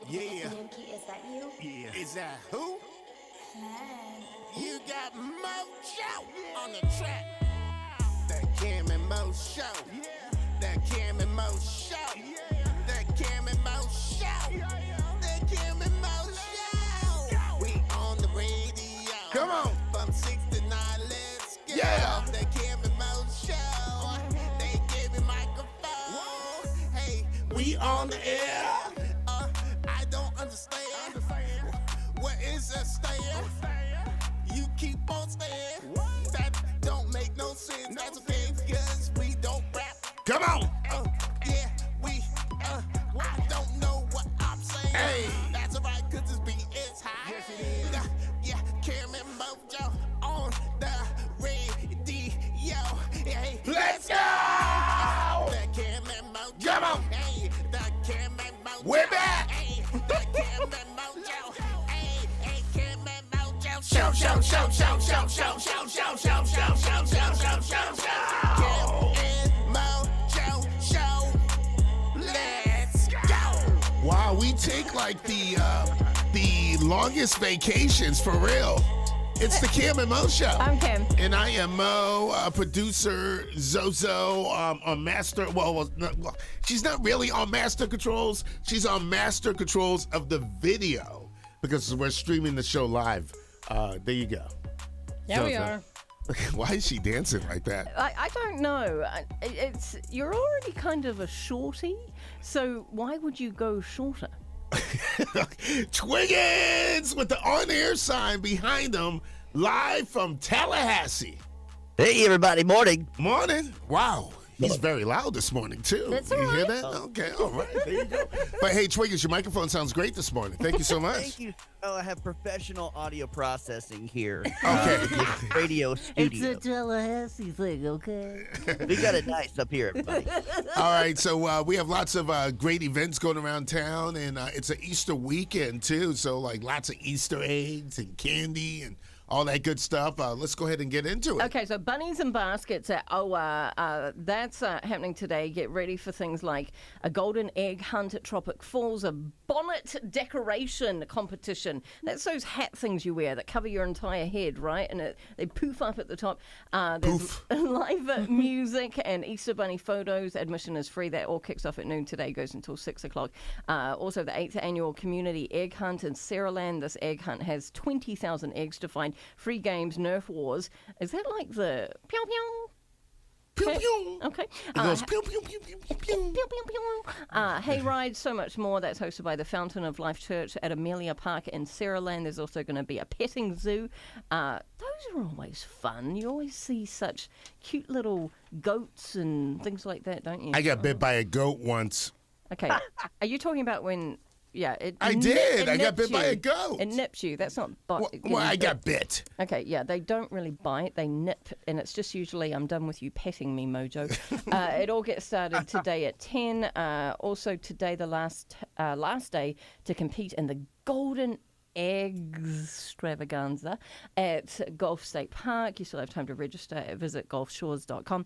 Yeah. Snooki, is that you? Yeah. Is that who? Man. You got Mojo on the track. That Cam and Mo show. That Cam and Mo show. That Cam and Mo show. That Cam and Mo show. We on the radio. Come on. From 6 to 9, let's go. Yeah. That Cam and Mo show. They gave me microphone. Hey, we on the air. I don't understand. What is a stand? You keep on staying. That don't make no sense. That's okay, because we don't rap. Come on. Yeah, I don't know what I'm saying. Hey. That's alright, because this beat is high. Yes, it is. Yeah, Cam and Mojo on the radio. Hey, let's go. The Cam and Mojo. Come on. Hey, the Cam and Mojo. We're back. Hey, the Cam and Mojo. Hey, Cam and Mojo. Show. Cam and Mojo show. Let's go. Wow, we take like the longest vacations for real. It's the Cam and Mo show. I'm Kim. And I am Mo, producer Zozo, on master. Well, she's not really on master controls. She's on master controls of the video because we're streaming the show live. There you go. Yeah, we are. Why is she dancing like that? I don't know. You're already kind of a shorty, so why would you go shorter? Twiggins with the on-air sign behind them, live from Tallahassee. Hey, everybody. Morning. Morning. Wow. He's very loud this morning, too. That's you all hear right. that? Okay, all right. There you go. But hey, Twiggins, your microphone sounds great this morning. Thank you so much. Thank you. Oh, I have professional audio processing here. Okay. Radio It's studio. a Tallahassee thing, okay? We got it nice up here, everybody. All right, so we have lots of great events going around town, and it's an Easter weekend, too. So, like, lots of Easter eggs and candy and all that good stuff. Let's go ahead and get into it. Okay, so bunnies and baskets at OWA, that's happening today. Get ready for things like a golden egg hunt at Tropic Falls, a bonnet decoration competition. That's those hat things you wear that cover your entire head, right? And they poof up at the top. There's live music and Easter bunny photos. Admission is free. That all kicks off at noon today, goes until 6 o'clock. Also, the 8th annual community egg hunt in Saraland. This egg hunt has 20,000 eggs to find. Free games, Nerf Wars. Is that like the pew pew? Pew, pew. Okay. It goes pew, pew, pew, pew, pew, pew. Pew, pew, pew. Hayride, so much more. That's hosted by the Fountain of Life Church at Amelia Park in Saraland. There's also going to be a petting zoo. Those are always fun. You always see such cute little goats and things like that, don't you? I got bit by a goat once. Okay. Are you talking about when... Yeah, I did. I got nips bit by you. a goat. It nips you. That's not bite. Well, I got bit. Okay, yeah, they don't really bite. They nip, and it's just usually, I'm done with you petting me, Mojo. It all gets started today at 10. Also today, the last day to compete in the Golden Extravaganza at Gulf State Park. You still have time to register at visitgulfshores.com.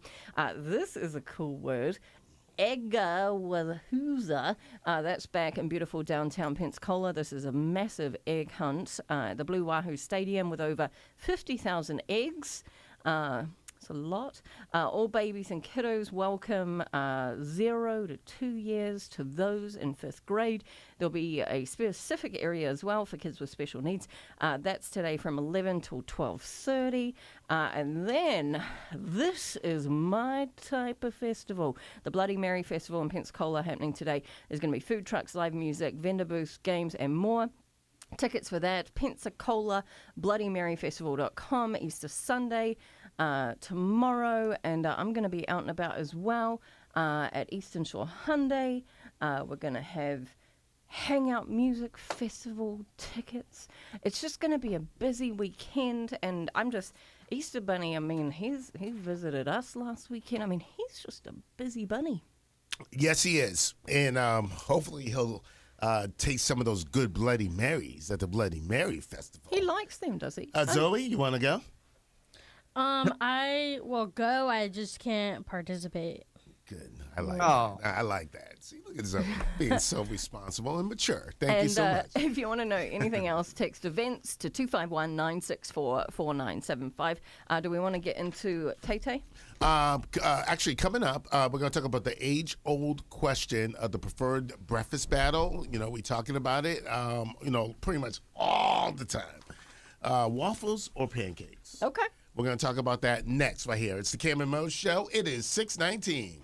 This is a cool word. Eggawahooza, that's back in beautiful downtown Pensacola. This is a massive egg hunt. The Blue Wahoo Stadium with over 50,000 eggs. It's a lot. All babies and kiddos welcome 0 to 2 years to those in 5th grade. There'll be a specific area as well for kids with special needs. That's today from 11 till 12:30. And then this is my type of festival. The Bloody Mary Festival in Pensacola happening today. There's going to be food trucks, live music, vendor booths, games, and more. Tickets for that, Pensacola, BloodyMaryFestival.com, Easter Sunday, tomorrow, and I'm going to be out and about as well at Eastern Shore Hyundai. We're going to have Hangout Music Festival tickets. It's just going to be a busy weekend, and Easter Bunny, I mean, he visited us last weekend. I mean, he's just a busy bunny. Yes, he is. And hopefully he'll taste some of those good Bloody Marys at the Bloody Mary Festival. He likes them, does he? Zoe, you want to go? I will go. I just can't participate. good. I like Oh. that. I like that. See, look at Zoe being so responsible and mature. Thank you And so much. if you want to know anything else, text events to 251 964 4975. Do we want to get into Tay Tay? Actually, coming up, we're going to talk about the age-old question of the preferred breakfast battle. You know, we talking about it, pretty much all the time. Waffles or pancakes? Okay. We're going to talk about that next right here. It's the Cam and Mo Show. It is 6:19.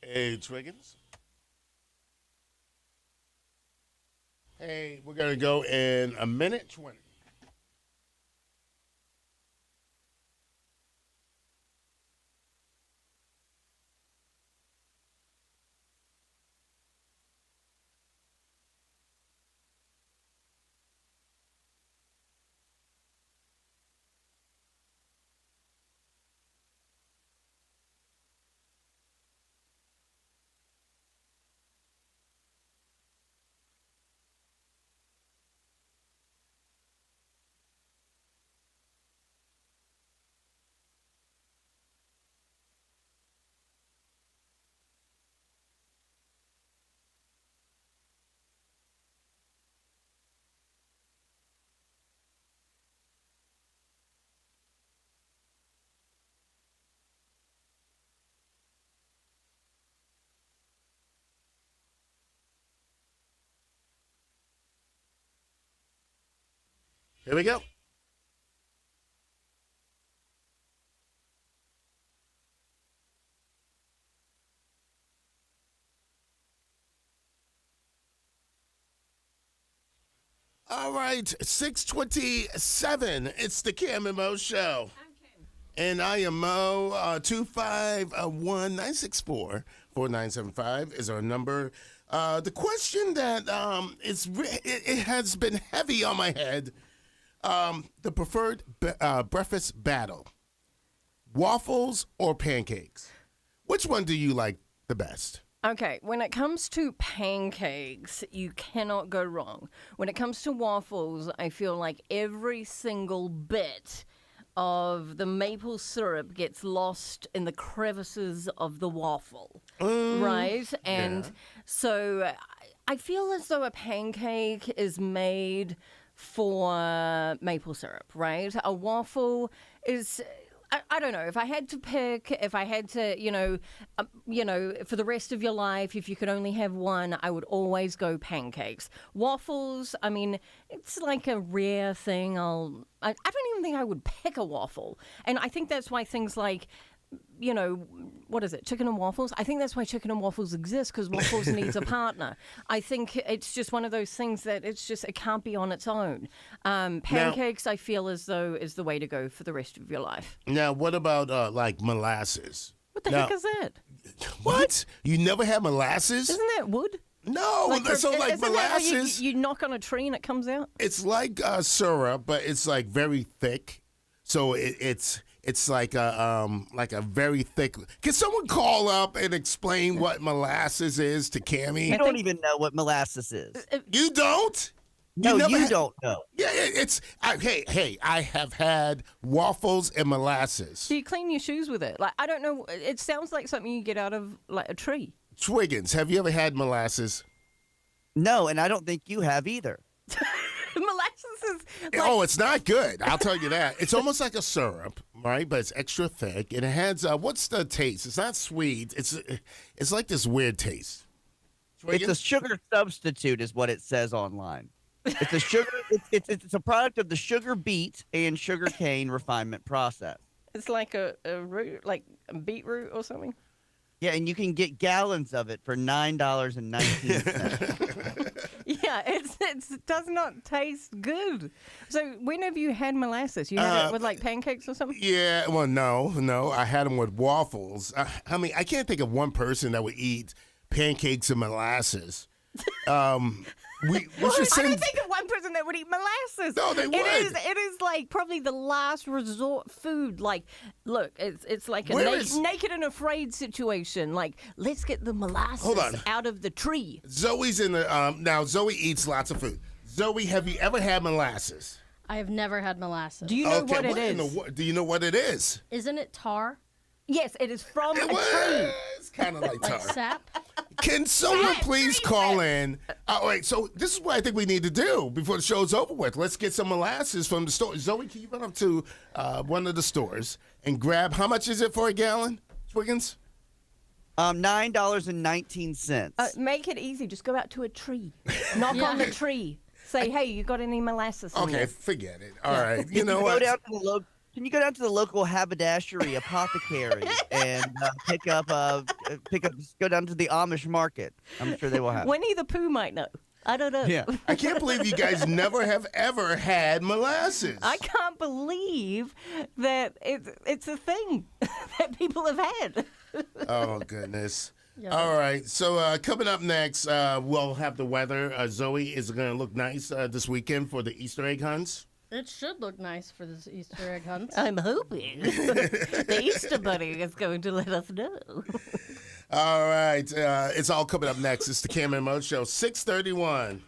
Hey, Twiggins. Hey, we're going to go in a minute 20. Here we go. All right, 6:27. It's the Cam and Mo Show. And I am Mo. 251-964-4975 is our number. The question that it has been heavy on my head. The preferred breakfast battle: waffles or pancakes? Which one do you like the best? Okay, when it comes to pancakes, you cannot go wrong. When it comes to waffles, I feel like every single bit of the maple syrup gets lost in the crevices of the waffle, right? And so I feel as though a pancake is made for maple syrup, right? A waffle is... I don't know. If I had to pick, if I had to, for the rest of your life, if you could only have one, I would always go pancakes. Waffles, I mean, it's like a rare thing. I don't even think I would pick a waffle. And I think that's why things like, what is it? Chicken and waffles? I think that's why chicken and waffles exist, because waffles needs a partner. I think it's just one of those things that it can't be on its own. Pancakes, I feel as though is the way to go for the rest of your life. Now, what about like molasses? What the heck is that? What? You never had molasses? Isn't that wood? No. So like molasses, you knock on a tree and it comes out? it's like syrup, but it's like very thick. So it's like a very thick. Can someone call up and explain what molasses is to Cammie? You don't even know what molasses is. You don't? No, never you had- don't know. Yeah, hey, I have had waffles and molasses. Do you clean your shoes with it? Like, I don't know. It sounds like something you get out of like a tree. Twiggins, have you ever had molasses? No, and I don't think you have either. Molasses is like, Oh, it's not good. I'll tell you that. It's almost like a syrup, right? But it's extra thick, and it has what's the taste? It's not sweet. It's like this weird taste. It's a sugar substitute, is what it says online. It's a sugar. It's a product of the sugar beet and sugar cane refinement process. it's like a root, like a beetroot or something. Yeah, and you can get gallons of it for $9.19. Yeah, it does not taste good. So when have you had molasses? You had it with like pancakes or something? Yeah, well, no. I had them with waffles. I mean, I can't think of one person that would eat pancakes and molasses. We should I send. don't think of one person that would eat molasses. No, they would. It is like probably the last resort food. Like, look, it's like a Where is- naked and afraid situation. Like, let's get the molasses Hold on. out of the tree. Zoe's in the now. Zoe eats lots of food. Zoe, have you ever had molasses? I have never had molasses. Do you know what it in is? do you know what it is? Isn't it tar? Yes, it is from a It tree. was kind of like tar. Like sap? Can someone please call in? All right, so this is what I think we need to do before the show's over with. Let's get some molasses from the store. Zoe, can you run up to one of the stores and grab, how much is it for a gallon, Twiggins? $9.19. Make it easy. Just go out to a tree. Knock on the tree. Say, hey, you got any molasses in Okay, there? forget it. All right, you know Go what? down to the Can you go down to the local haberdashery, apothecary, and go down to the Amish market? I'm sure they will have. Winnie the Pooh might know. I don't know. Yeah. I can't believe you guys never have ever had molasses. I can't believe that it's a thing that people have had. Oh, goodness. Yeah. All right. So coming up next, we'll have the weather. Zoe, is it going to look nice this weekend for the Easter egg hunts? It should look nice for this Easter egg hunt. I'm hoping the Easter Bunny is going to let us know. All right. It's all coming up next. It's the Cameron Mode Show, 6:31.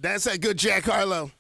That's that good Jack Harlow.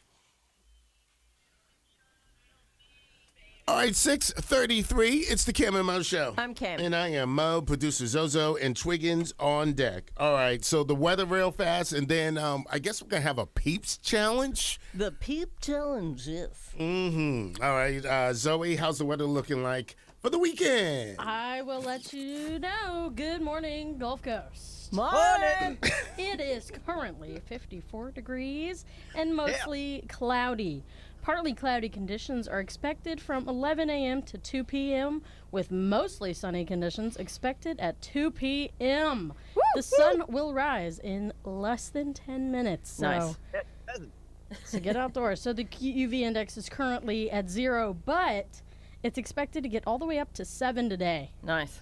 All right, 6:33. It's the Cam and Mo Show. I'm Cam. And I am Mo, producer Zozo, and Twiggins on deck. All right, so the weather real fast, and then I guess we're going to have a Peeps Challenge. The Peep Challenge, yes. Mm-hmm. All right, Zoe, how's the weather looking like for the weekend? I will let you know. Good morning, Gulf Coast. Morning! It is currently 54 degrees and mostly cloudy. Partly cloudy conditions are expected from 11 a.m. to 2 p.m. with mostly sunny conditions expected at 2 p.m. The sun will rise in less than 10 minutes. So, Nice. so get outdoors. So the UV index is currently at 0, but it's expected to get all the way up to 7 today. Nice.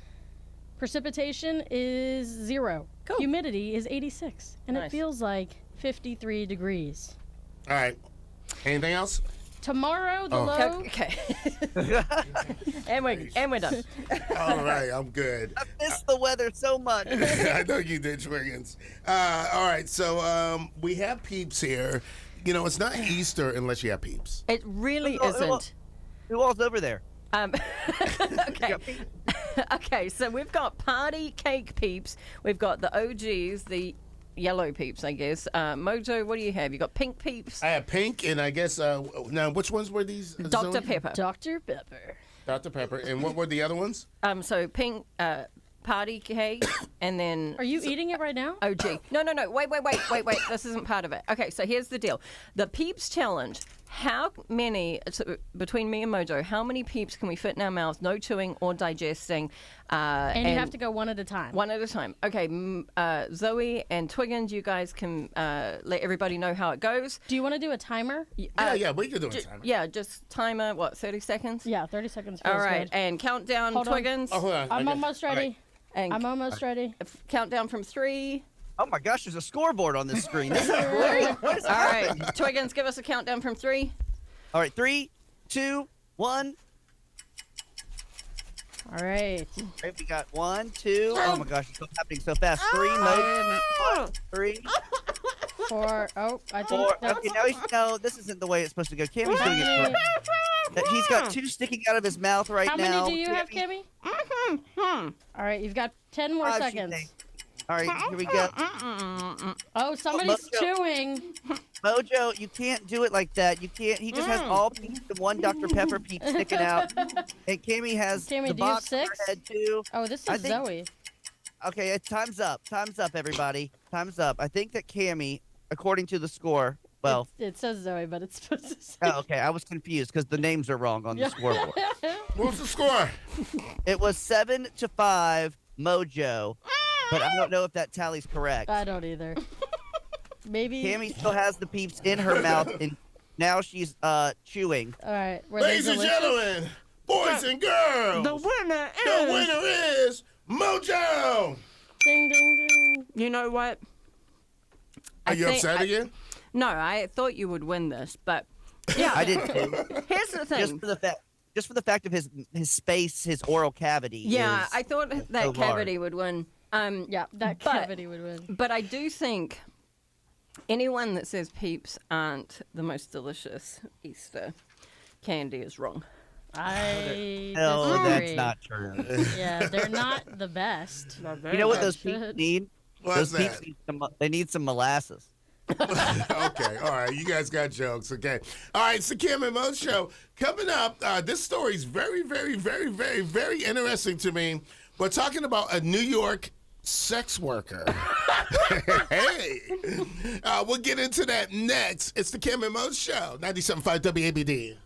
Precipitation is 0. Cool. Humidity is 86. And Nice. it feels like 53 degrees. All right. Anything else? Tomorrow, the Oh. low... Okay. and we're done. All right, I'm good. I miss the weather so much. I know you did, Twiggins. All right, so we have Peeps here. You know, it's not Easter unless you have Peeps. It really Oh, isn't. Who all's over there? Okay. Okay, so we've got party cake peeps. We've got the OGs, the yellow peeps, I guess. Mojo, what do you have? You got pink peeps? I have pink, and I guess, now, which ones were these? Dr. Zoe? Pepper. Dr. Pepper. Dr. Pepper. And what were the other ones? So pink party cake, and then Are you eating it right now? OG. No. Wait. This isn't part of it. Okay, so here's the deal. The Peeps Challenge. How many, so between me and Mojo, how many peeps can we fit in our mouths, no chewing or digesting? And you have to go one at a time. One at a time. Okay, Zoe and Twiggins, you guys can let everybody know how it goes. Do you want to do a timer? Yeah, we can do it. Yeah, just timer, what, 30 seconds? Yeah, 30 seconds feels All right, good. and countdown, Hold on. Twiggins. Oh, hold on. I'm Okay. almost All ready. right. And I'm almost ready. countdown from 3. Oh my gosh, there's a scoreboard on this screen. This is great. What is All happening? right, Twiggins, give us a countdown from 3. All right, 3, 2, 1. All right. Okay, we got 1, 2. Oh my gosh, it's happening so fast. 3, Mo. 3, 4. Oh, I think 4. that's Okay, now no, this isn't the way it's supposed to go. Cammy's doing it correct. He's got 2 sticking out of his mouth right How now. many do you have, Kimmy? All right, you've got 10 more 5 seconds. shooting. All right, here we go. Oh, somebody's Mojo. chewing. Mojo, you can't do it like that. You can't. He just has all peeps and 1 Dr. Pepper peep sticking out. And Cammy has Cammy, the do you have box on her 6? head too. Oh, this I is think- Zoe. Okay, time's up. Time's up, everybody. Time's up. I think that Cammy, according to the score, well, It says Zoe, but it's supposed to say. oh, okay, I was confused because the names are wrong on the scoreboard. What's the score? It was 7-5 Mojo, but I don't know if that tally's correct. I don't either. Maybe. Cammy still has the peeps in her mouth, and now she's chewing. All right. Were they Ladies and delicious? gentlemen, boys and girls, The winner the winner is Mojo. Ding, ding, ding. You know what? Are you think upset I- again? No, I thought you would win this, but yeah. I did too. Here's the thing. Just for the fact of his space, his oral cavity. Yeah, is I thought so that large. cavity would win. Yeah, that But- cavity would win. But I do think anyone that says peeps aren't the most delicious Easter candy is wrong. I No, disagree. that's not true. Yeah, they're not the best. You know what those Should. peeps need? What's Those peeps that? they need some molasses. Okay, all right. You guys got jokes. Okay. All right, it's the Kim and Mo Show. Coming up, this story is very, very, very, very, very interesting to me. We're talking about a New York sex worker. Hey. We'll get into that next. It's the Kim and Mo Show, 97.5 WABD.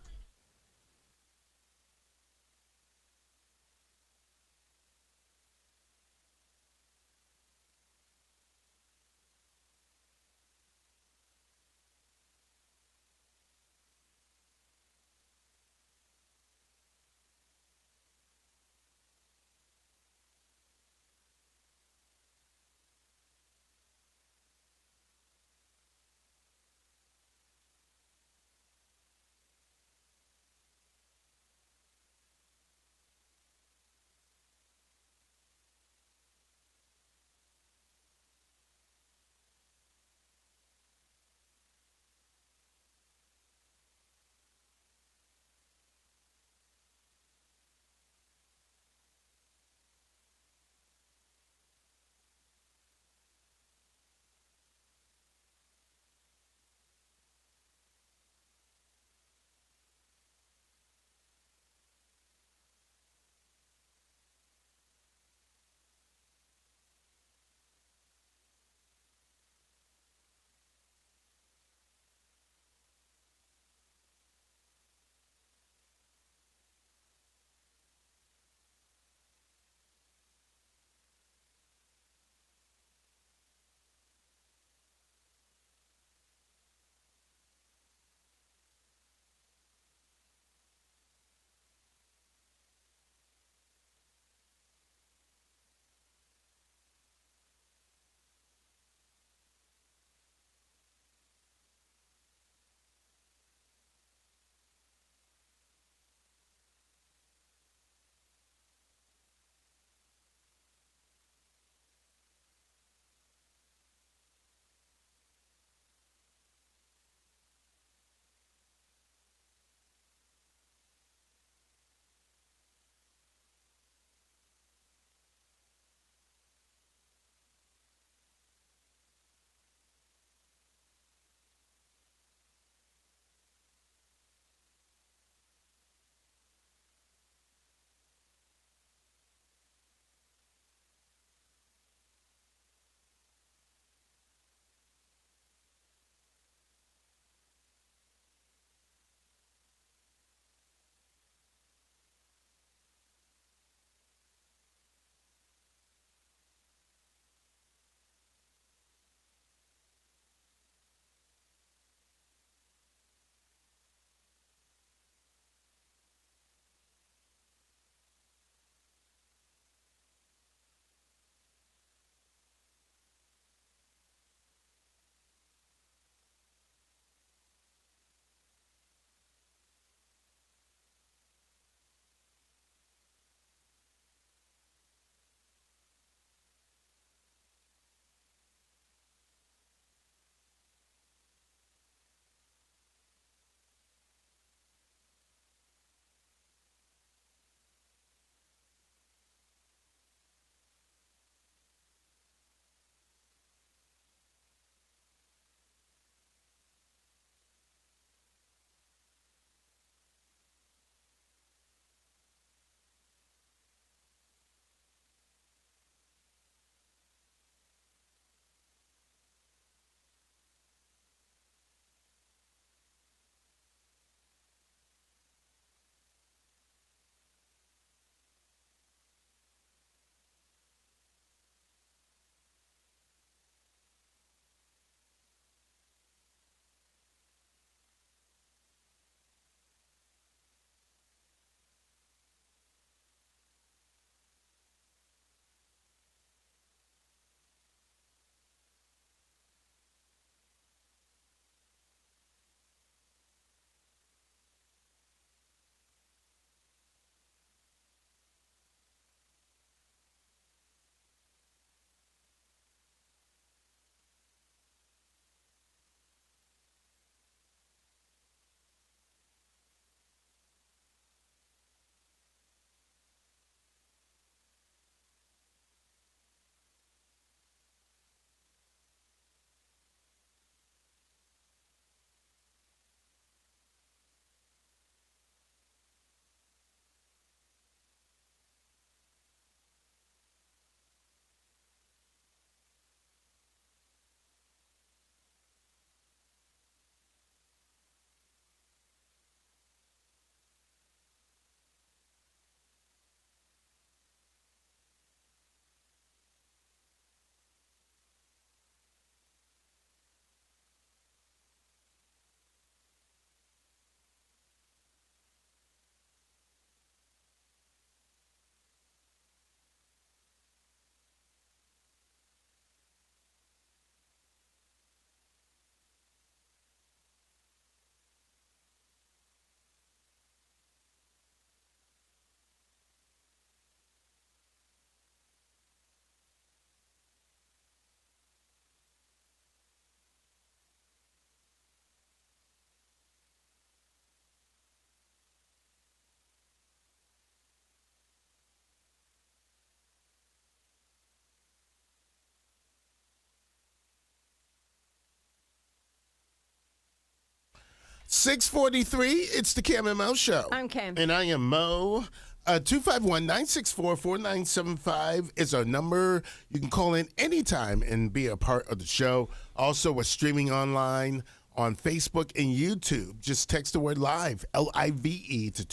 6:43. It's the Cam and Mo Show. I'm Cam. And I am Mo. 251-964-4975 is our number. You can call in anytime and be a part of the show. Also, we're streaming online on Facebook and YouTube. Just text the word live, LIVE, to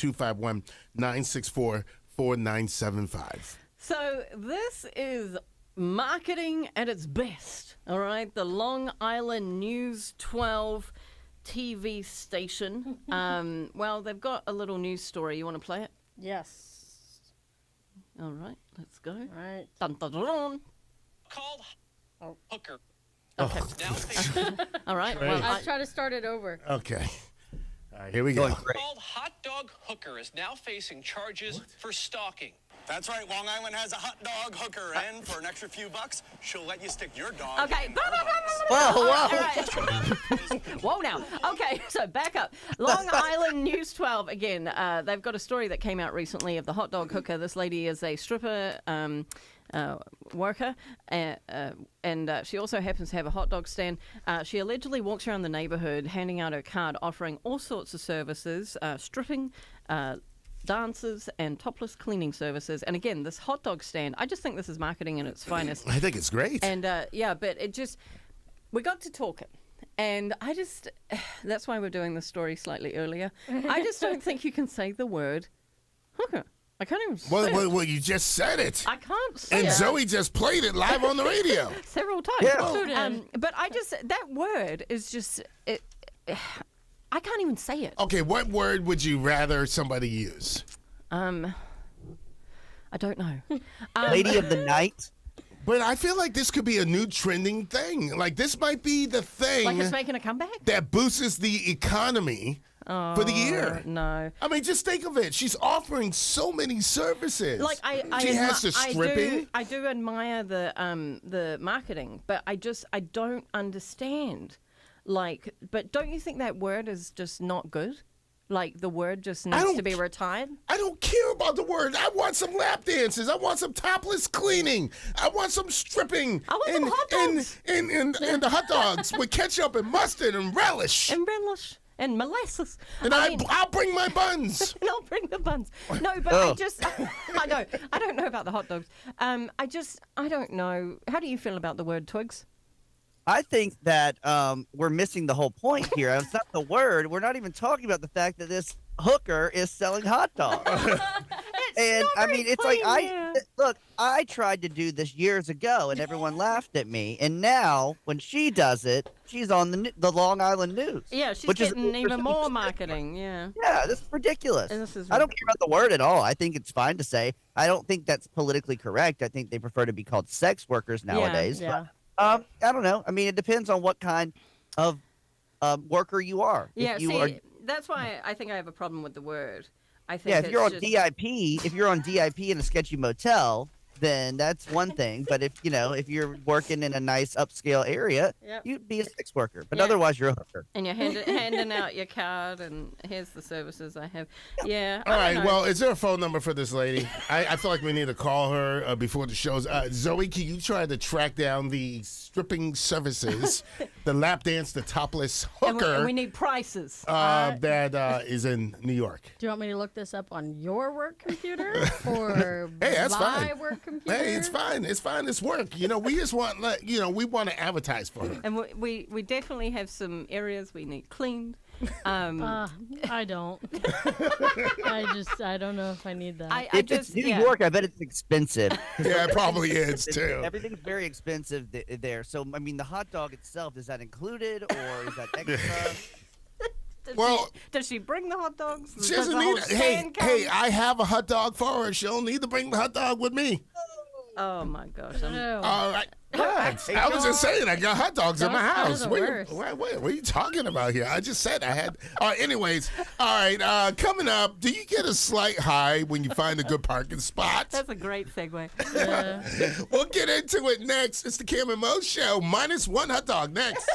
251-964-4975. So this is marketing at its best, all right? The Long Island News 12 TV station. Well, they've got a little news story. You want to play it? Yes. All right, let's go. All right. Dun, dun, dun, dun. Called Hooker. Okay. Now facing All right. Well, I'll try to start it over. Okay. All right, here we go. Going great. called Hot Dog Hooker is now facing charges for stalking. That's right. Long Island has a hot dog hooker, and for an extra few bucks, she'll let you stick your dog. okay. in her box. Whoa, All whoa. right. Whoa now. Okay, so back up. Long Island News 12 again. They've got a story that came out recently of the hot dog hooker. This lady is a stripper worker, and she also happens to have a hot dog stand. She allegedly walks around the neighborhood handing out her card, offering all sorts of services, stripping, dances, and topless cleaning services. And again, this hot dog stand, I just think this is marketing in its finest. I think it's great. And yeah, but it just, we got to talking. And I just, that's why we're doing this story slightly earlier. I just don't think you can say the word hooker. I can't even say it. Well, you just said it. I can't say And it Zoe just played it live on the radio. several times. Yeah. But I just, that word is just, I can't even say it. Okay, what word would you rather somebody use? I don't know. Lady of the night. But I feel like this could be a new trending thing. Like, this might be the thing Like it's making a comeback? that boosts the economy for the year. No. I mean, just think of it. She's offering so many services. Like she has the stripping. I do admire the marketing, but I don't understand. Like, but don't you think that word is just not good? Like the word just needs don't to be ca- retired? I don't care about the word. I want some lap dances. I want some topless cleaning. I want some stripping. I want some hot dogs. And the hot dogs with ketchup and mustard and relish. And relish and molasses. And I mean, I'll bring my buns. and I'll bring the buns. No, but Oh. I don't know about the hot dogs. I don't know. How do you feel about the word twigs? I think that we're missing the whole point here. It's not the word. We're not even talking about the fact that this hooker is selling hot dogs. And not I very mean, it's like clean, look. I tried to do this years ago, and everyone laughed at me. And now, when she does it, she's on the Long Island News. Yeah, she's which is getting even more marketing. Yeah. Yeah, this is ridiculous. And this is I don't care about the word at all. I think it's fine to say. I don't think that's politically correct. I think they prefer to be called sex workers nowadays. Yeah. But, I don't know. I mean, it depends on what kind of worker you are. Yeah, If you see, are, that's why I think I have a problem with the word. I think yeah, if it's you're on just, DIP, if you're on DIP in a sketchy motel, then that's one thing. But if you're working in a nice upscale area, Yep. you'd be a sex worker. But Yeah. otherwise, you're a hooker. and you're handing out your card, and here's the services I have. Yeah. All I right. don't know. Well, is there a phone number for this lady? I feel like we need to call her before the show's. Zoe, can you try to track down the stripping services, the lap dance, the topless And hooker we need prices. that is in New York? Do you want me to look this up on your work computer or Hey, that's my fine. work computer? Hey, it's fine. It's fine. It's work. We just want, we want to advertise for her. And we definitely have some areas we need cleaned. I don't. I don't know if I need that. I If just it's New yeah. York, I bet it's expensive. Yeah, it probably is too. Everything's very expensive there. So, I mean, the hot dog itself, is that included or is that extra? Does she bring the hot dogs? She Does doesn't the whole need. stand come? Hey, I have a hot dog for her. She'll need to bring the hot dog with me. Oh my gosh! Oh. All right. What? I was just saying, I got hot dogs in my Those are house. the What worst. are you talking about here? I just said I had. Anyways, all right. Coming up, do you get a slight high when you find a good parking spot? That's a great segue. We'll get into it next. It's the Cam and Mo Show. -1 hot dog next.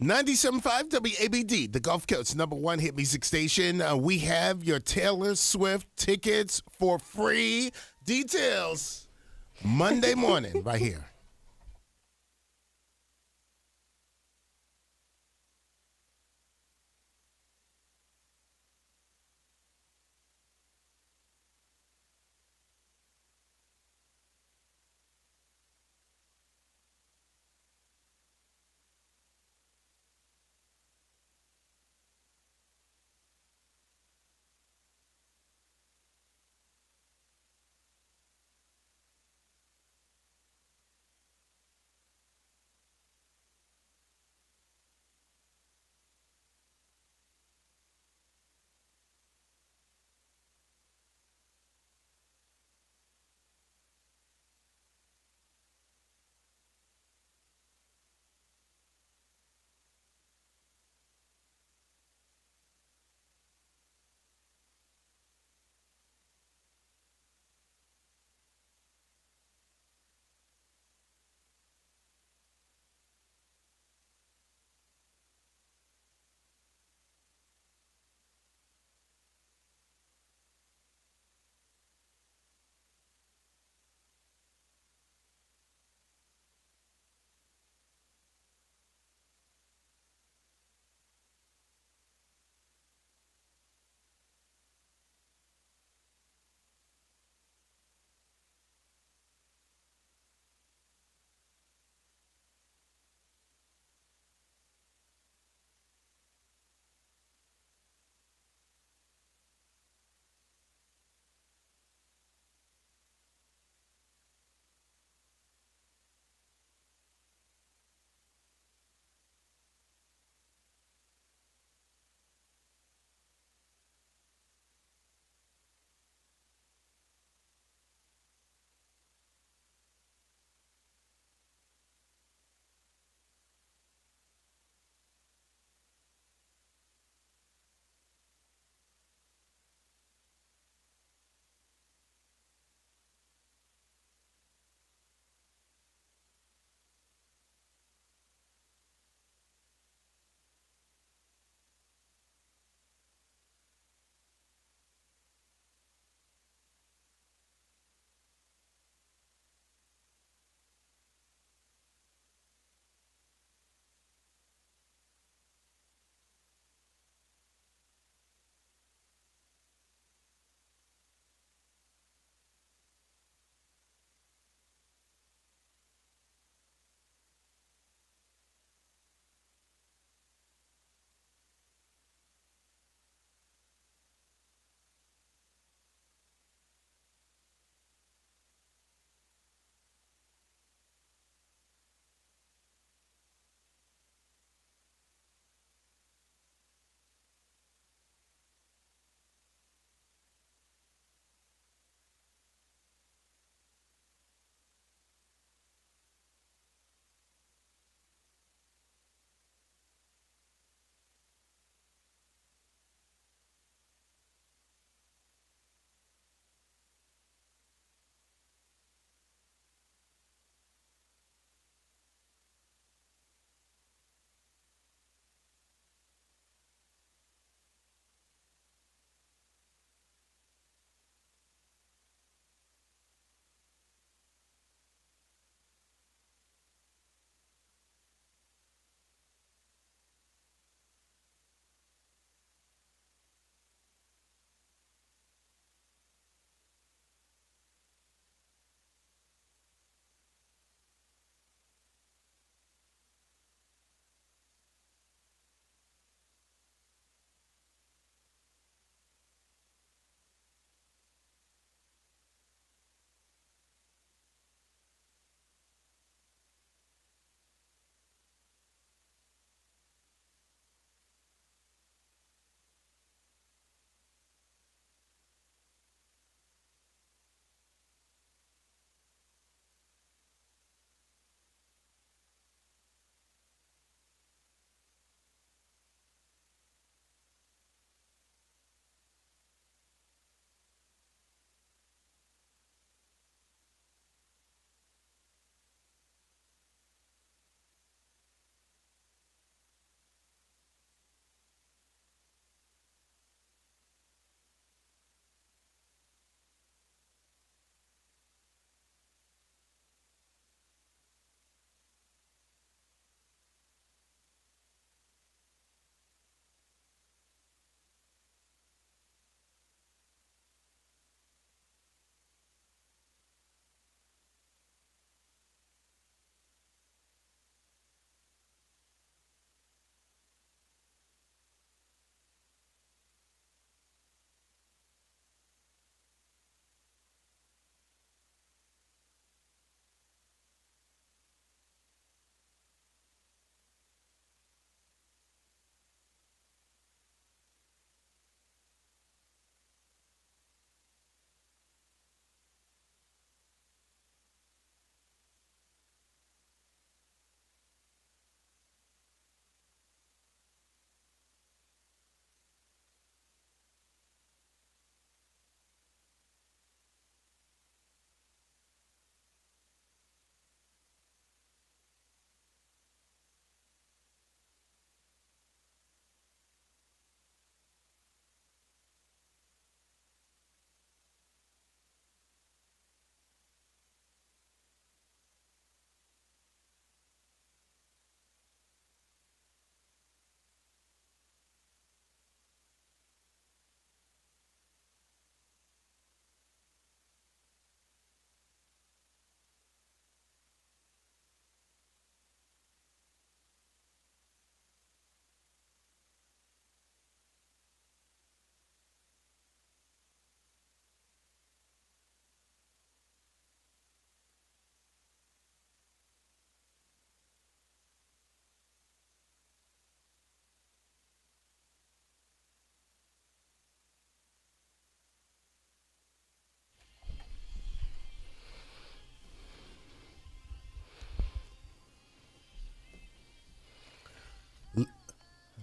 97.5 WABD, the Gulf Coast's #1 hit music station. We have your Taylor Swift tickets for free. Details Monday morning right here.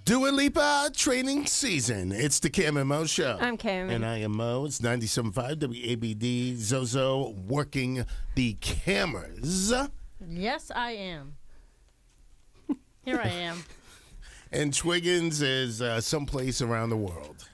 Dua Lipa training season. It's the Cam and Mo Show. I'm Cam. And I am Mo. It's 97.5 WABD. Zozo working the cameras. Yes, I am. Here I am. And Twiggins is someplace around the world.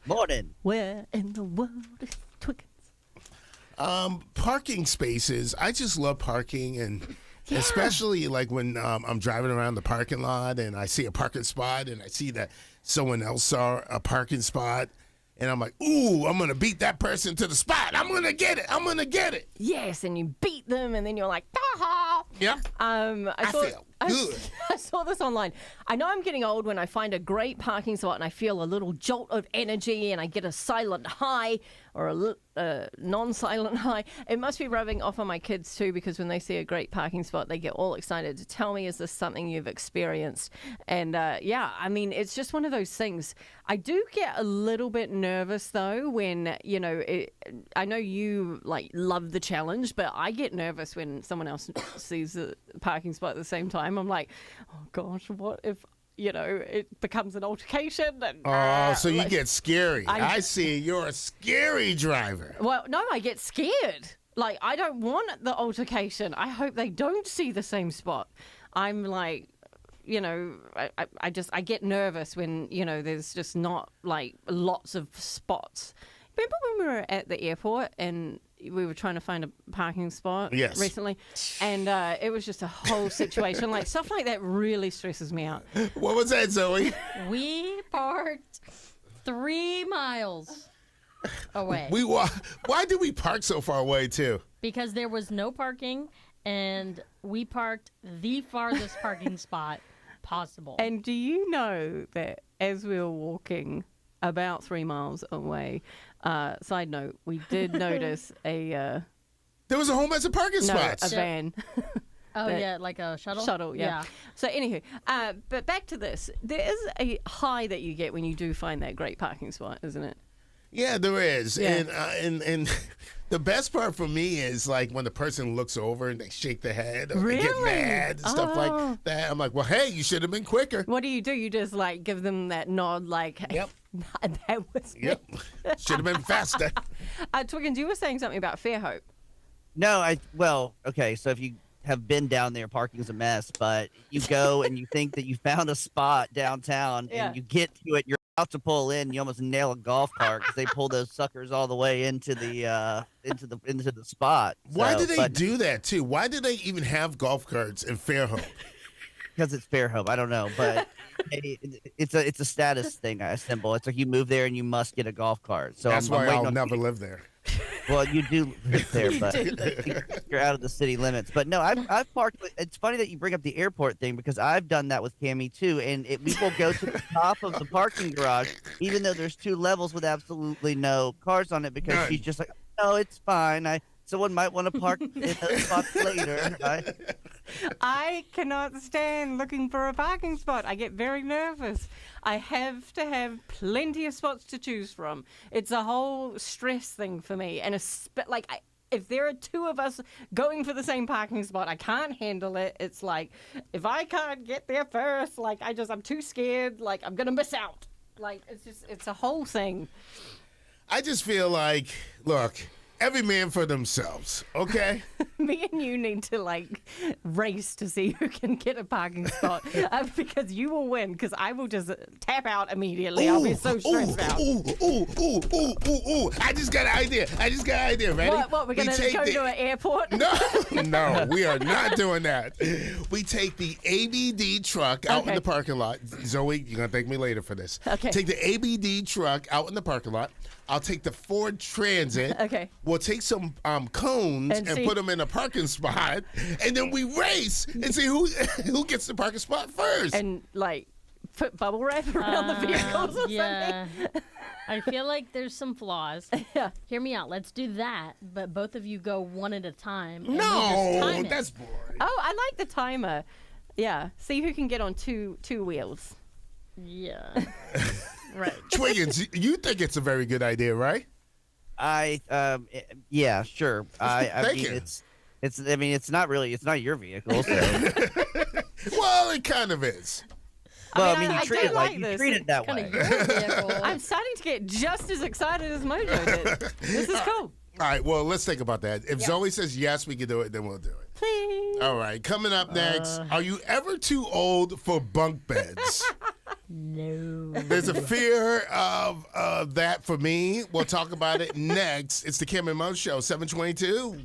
Morning. Where in the world is Twiggins? Parking spaces. I just love parking, and especially like when I'm driving around the parking lot and I see a parking spot and I see that someone else saw a parking spot, and I'm like, ooh, I'm going to beat that person to the spot. I'm going to get it. I'm going to get it. Yes, and you beat them, and then you're like, ha! Yeah. I feel good. I saw this online. I know I'm getting old when I find a great parking spot and I feel a little jolt of energy and I get a silent high or a non-silent high. It must be rubbing off on my kids too, because when they see a great parking spot, they get all excited to tell me, is this something you've experienced? And yeah, I mean, it's just one of those things. I do get a little bit nervous though when, you know, I know you like love the challenge, but I get nervous when someone else sees the parking spot at the same time. I'm like, oh gosh, what if, you know, it becomes an altercation? And, So you like, get scary. I see. You're a scary driver. well, no, I get scared. Like, I don't want the altercation. I hope they don't see the same spot. I'm like, you know, I get nervous when, you know, there's just not like lots of spots. Remember when we were at the airport and we were trying to find a parking spot recently? And it was just a whole situation. Like, stuff like that really stresses me out. What was that, Zoe? We parked 3 miles away Why did we park so far away, too? because there was no parking, and we parked the farthest parking spot possible. And do you know that as we were walking about 3 miles away, side note, we did notice a There was a whole mess of parking spots. a van. Oh, that- yeah, like a shuttle? Shuttle, yeah. So anywho, but back to this. There is a high that you get when you do find that great parking spot, isn't it? Yeah, there is. Yeah. And the best part for me is like when the person looks over and they shake their head or they get Really? mad and stuff Oh. like that. I'm like, well, hey, you should have been quicker. What do? You just like give them that nod, like, hey, Yep. that was Yep. Should have been faster. Twiggins, you were saying something about Fairhope. No, okay, so if you have been down there, parking's a mess, but you go and you think that you found a spot downtown Yeah. and you get to it, you're about to pull in, you almost nail a golf cart because they pull those suckers all the way into the spot. Why So, do they but do that, too? Why do they even have golf carts in Fairhope? because it's Fairhope, I don't know, but it's a status thing, a symbol. It's like you move there and you must get a golf cart. So That's I'm why waiting I'll on never live there. Well, you do live there, but you're out of the city limits. But no, I've parked. It's funny that you bring up the airport thing because I've done that with Cammie too. And we will go to the top of the parking garage, even though there's 2 levels with absolutely no cars on it, because None. she's just like, no, it's fine. Someone might want to park in those spots later. I cannot stand looking for a parking spot. I get very nervous. I have to have plenty of spots to choose from. It's a whole stress thing for me. And if there are 2 of us going for the same parking spot, I can't handle it. It's like, if I can't get there first, like I'm too scared. Like, I'm gonna miss out. Like, it's a whole thing. I just feel like, look, every man for themselves, okay? Me and you need to like race to see who can get a parking spot because you will win because I will just tap out immediately. I'll be so stressed out. Ooh. I just got an idea. Ready? What, we're going to go to an airport? No, we are not doing that. We take the ABD truck out in Okay. the parking lot. Zoe, you're going to thank me later for this. Okay. Take the ABD truck out in the parking lot. I'll take the Ford Transit. Okay. We'll take some cones And and see- put them in a parking spot, and then we race and see who gets the parking spot first. And like put bubble wrap around the vehicles or Yeah. I feel like there's some flaws. Yeah. Hear me out. Let's do that, but both of you go one at a time. And we'll no, just time it. that's boring. Oh, I like the timer. Yeah. See who can get on two wheels. Yeah. Right. Twiggins, you think it's a very good idea, right? Yeah, sure. I Thank mean, you. it's not your vehicle, so Well, it kind of is. Well, mean, you I treat do it like like you this. treat it that Kind way. of your vehicle. I'm starting to get just as excited as Mojo did. This is cool. All right, well, let's think about that. If Zoe says yes, we can do it, then we'll do it. Please. All right, coming up next, are you ever too old for bunk beds? No. There's a fear of that for me. We'll talk about it next. It's the Kim and Mo Show, 722.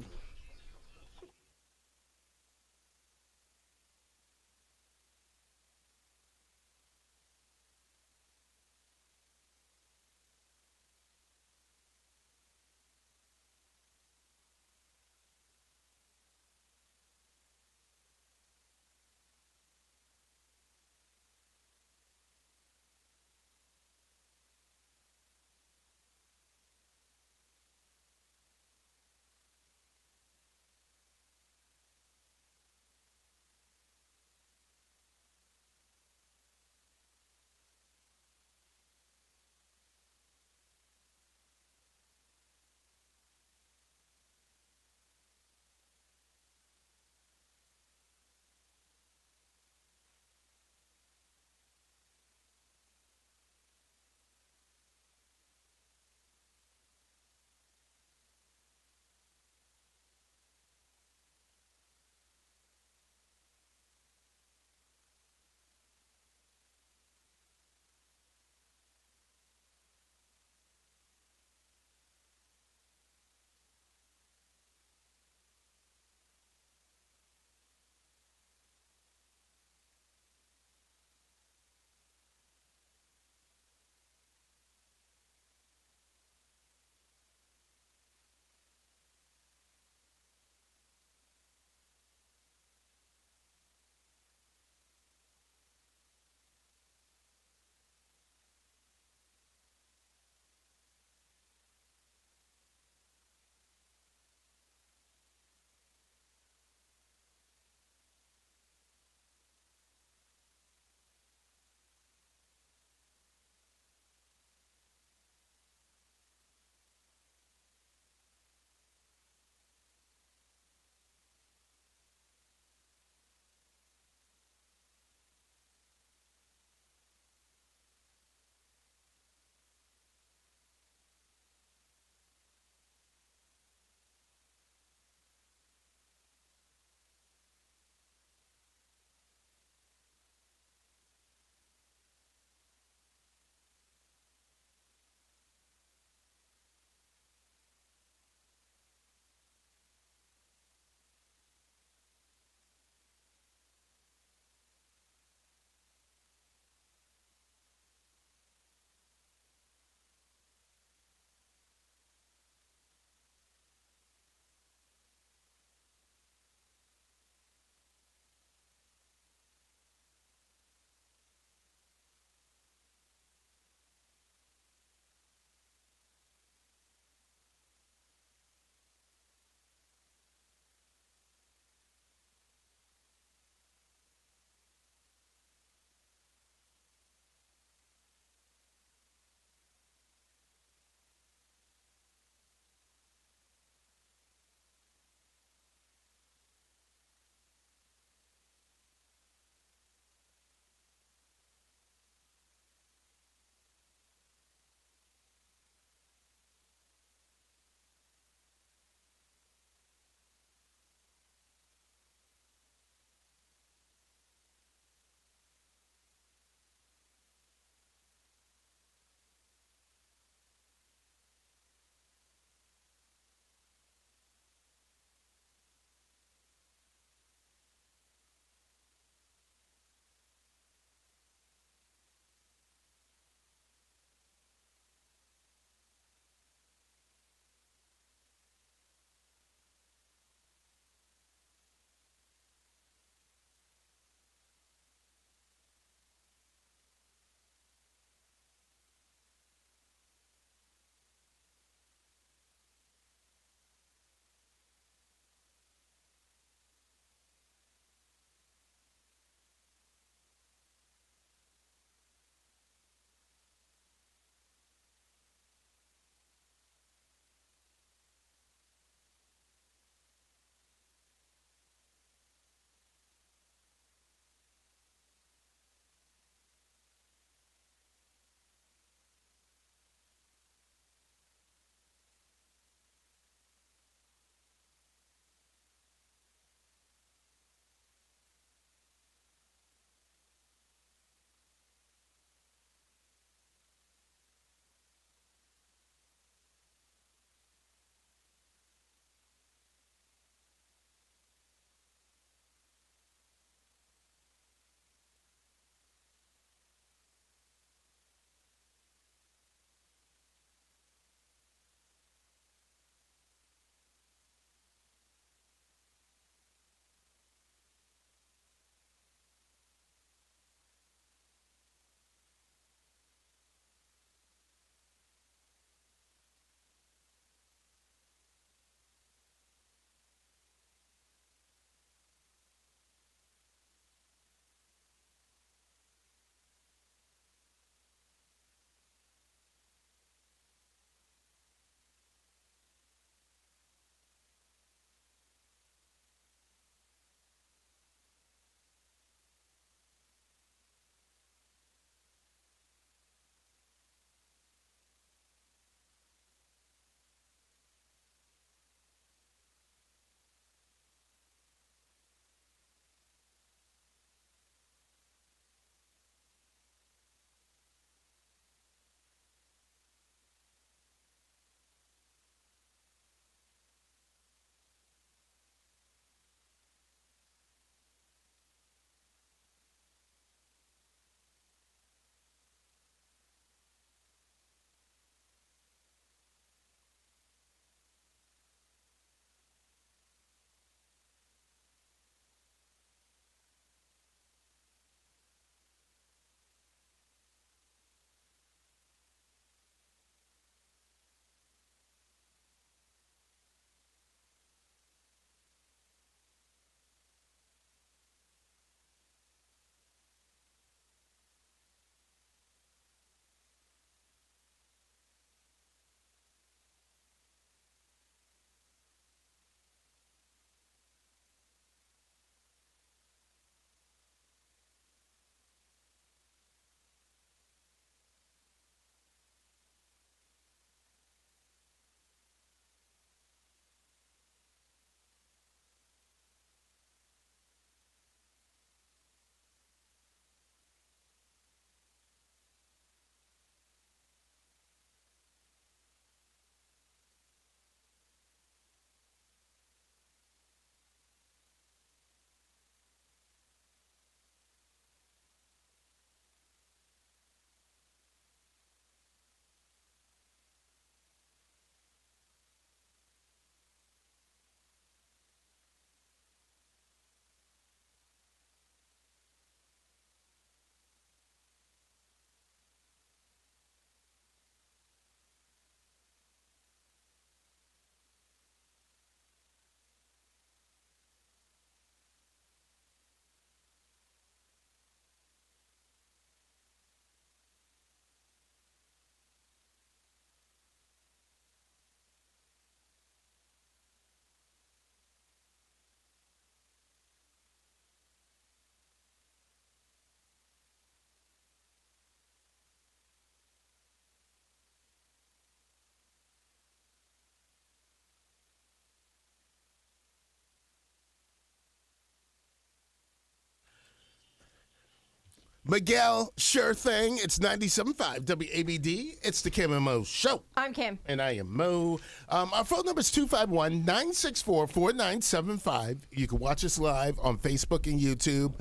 Miguel, sure thing. It's 97.5 WABD. It's the Kim and Mo Show. I'm Kim. And I am Mo. Our phone number is 251-964-4975. You can watch us live on Facebook and YouTube.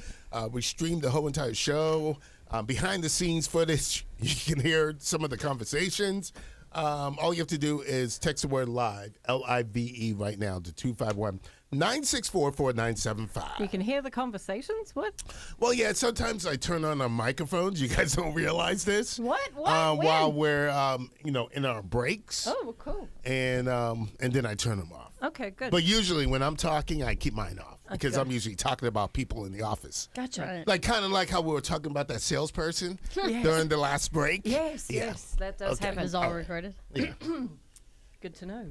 We stream the whole entire show. Behind the scenes footage, you can hear some of the conversations. All you have to do is text the word live, L-I-V-E, right now to 251-964-4975. You can hear the conversations? What? Well, yeah, sometimes I turn on our microphones. You guys don't realize this. What? While we're, in our breaks. Oh, well, cool. And then I turn them off. Okay, good. But usually when I'm talking, I keep mine off because good. I'm usually talking about people in the office. Gotcha. Right. Like kind of like how we were talking about that salesperson during the last break. Yes, Yeah. yes, that does Okay. happen. Is all recorded? Yeah. Good to know.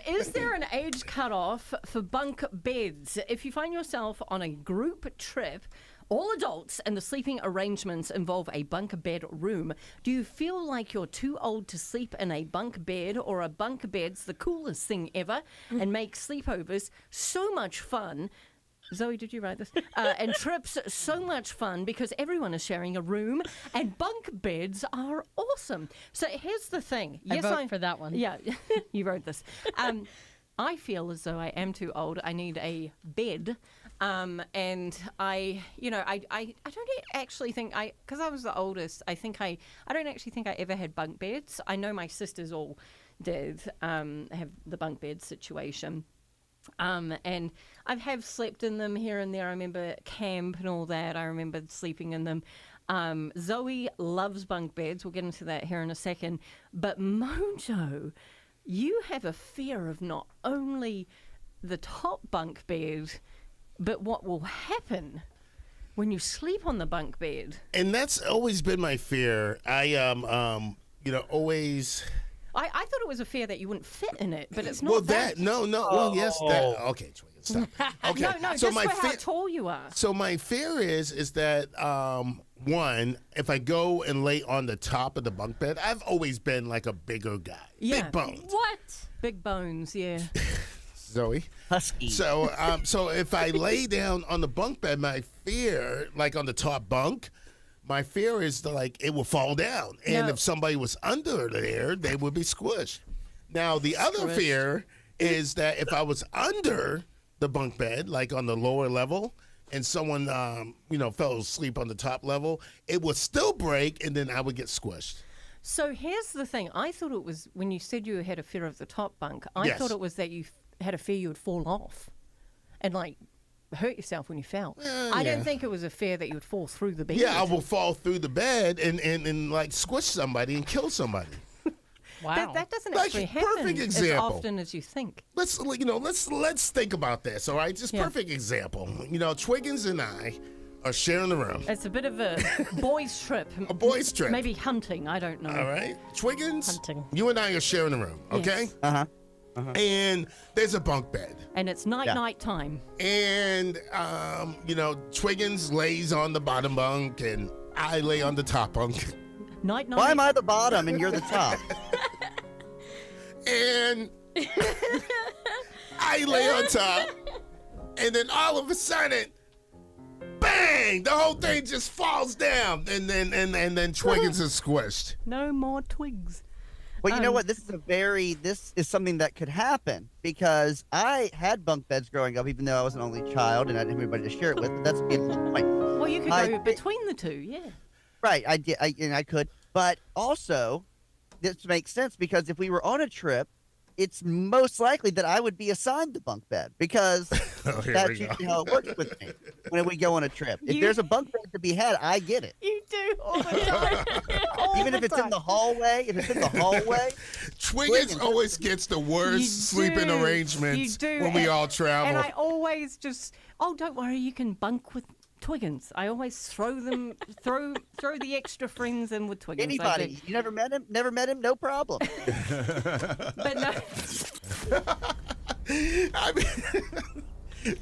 Is there an age cutoff for bunk beds? If you find yourself on a group trip, all adults, and the sleeping arrangements involve a bunk bed room, do you feel like you're too old to sleep in a bunk bed, or are bunk beds the coolest thing ever and make sleepovers so much fun? Zoe, did you write this? And trips so much fun because everyone is sharing a room, and bunk beds are awesome. So here's the thing. I vote for that one. Yeah, you wrote this. I feel as though I am too old. I need a bed. And I don't actually think because I was the oldest, I don't actually think I ever had bunk beds. I know my sisters all did have the bunk bed situation. And I have slept in them here and there. I remember camp and all that. I remember sleeping in them. Zoe loves bunk beds. We'll get into that here in a second. But Mojo, you have a fear of not only the top bunk bed, but what will happen when you sleep on the bunk bed. And that's always been my fear. I always. I thought it was a fear that you wouldn't fit in it, but it's not Well, that. no. Well, yes, that. Okay, stop. Okay. No, so just my for how tall you are. So my fear is that one, if I go and lay on the top of the bunk bed, I've always been like a bigger guy, Yeah. big bones. What? Big bones, yeah. Zoe. Husky. So so if I lay down on the bunk bed, my fear, like on the top bunk, my fear is that, like, it will fall down, and No. if somebody was under there, they would be squished. Now the other Squished. fear is that if I was under the bunk bed, like on the lower level, and someone fell asleep on the top level, it would still break, and then I would get squished. So here's the thing. I thought it was, when you said you had a fear of the top bunk, I Yes. thought it was that you had a fear you would fall off and, like, hurt yourself when you fell. I yeah. didn't think it was a fear that you would fall through the bed. Yeah, I will fall through the bed and like squish somebody and kill somebody. Wow. That doesn't Like, actually happen perfect as example. often as you think. Let's think about this. All right, just Yeah. perfect example. Twiggins and I are sharing a room, It's a bit of a boys' trip. a boys' trip. Maybe hunting. I don't know. All right, Twiggins, Hunting. you and I are sharing a room, okay? Yes. And there's a bunk bed, And it's night time. and Twiggins lays on the bottom bunk, and I lay on the top bunk, Night. Why am I the bottom and you're the top? and I lay on top, and then all of a sudden, bang! The whole thing just falls down, and then Twiggins is squished. No more twigs. Well, you know what? This is something that could happen because I had bunk beds growing up, even though I was an only child and I didn't have anybody to share it with. But that's the point. Well, you could I go think- between the two, yeah. Right, I did, and I could. But also, this makes sense because if we were on a trip, it's most likely that I would be assigned the bunk bed because Oh, here that's we go. usually how it works with me when we go on a trip. If You- there's a bunk bed to be had, I get it. You do all the time. Even if it's in the hallway, Twiggins always gets the worst sleeping arrangements when we all travel. And I always just, don't worry, you can bunk with Twiggins. I always throw the extra friends in with Twiggins. I Anybody, do. you never met him? Never met him? No problem. But no, I mean,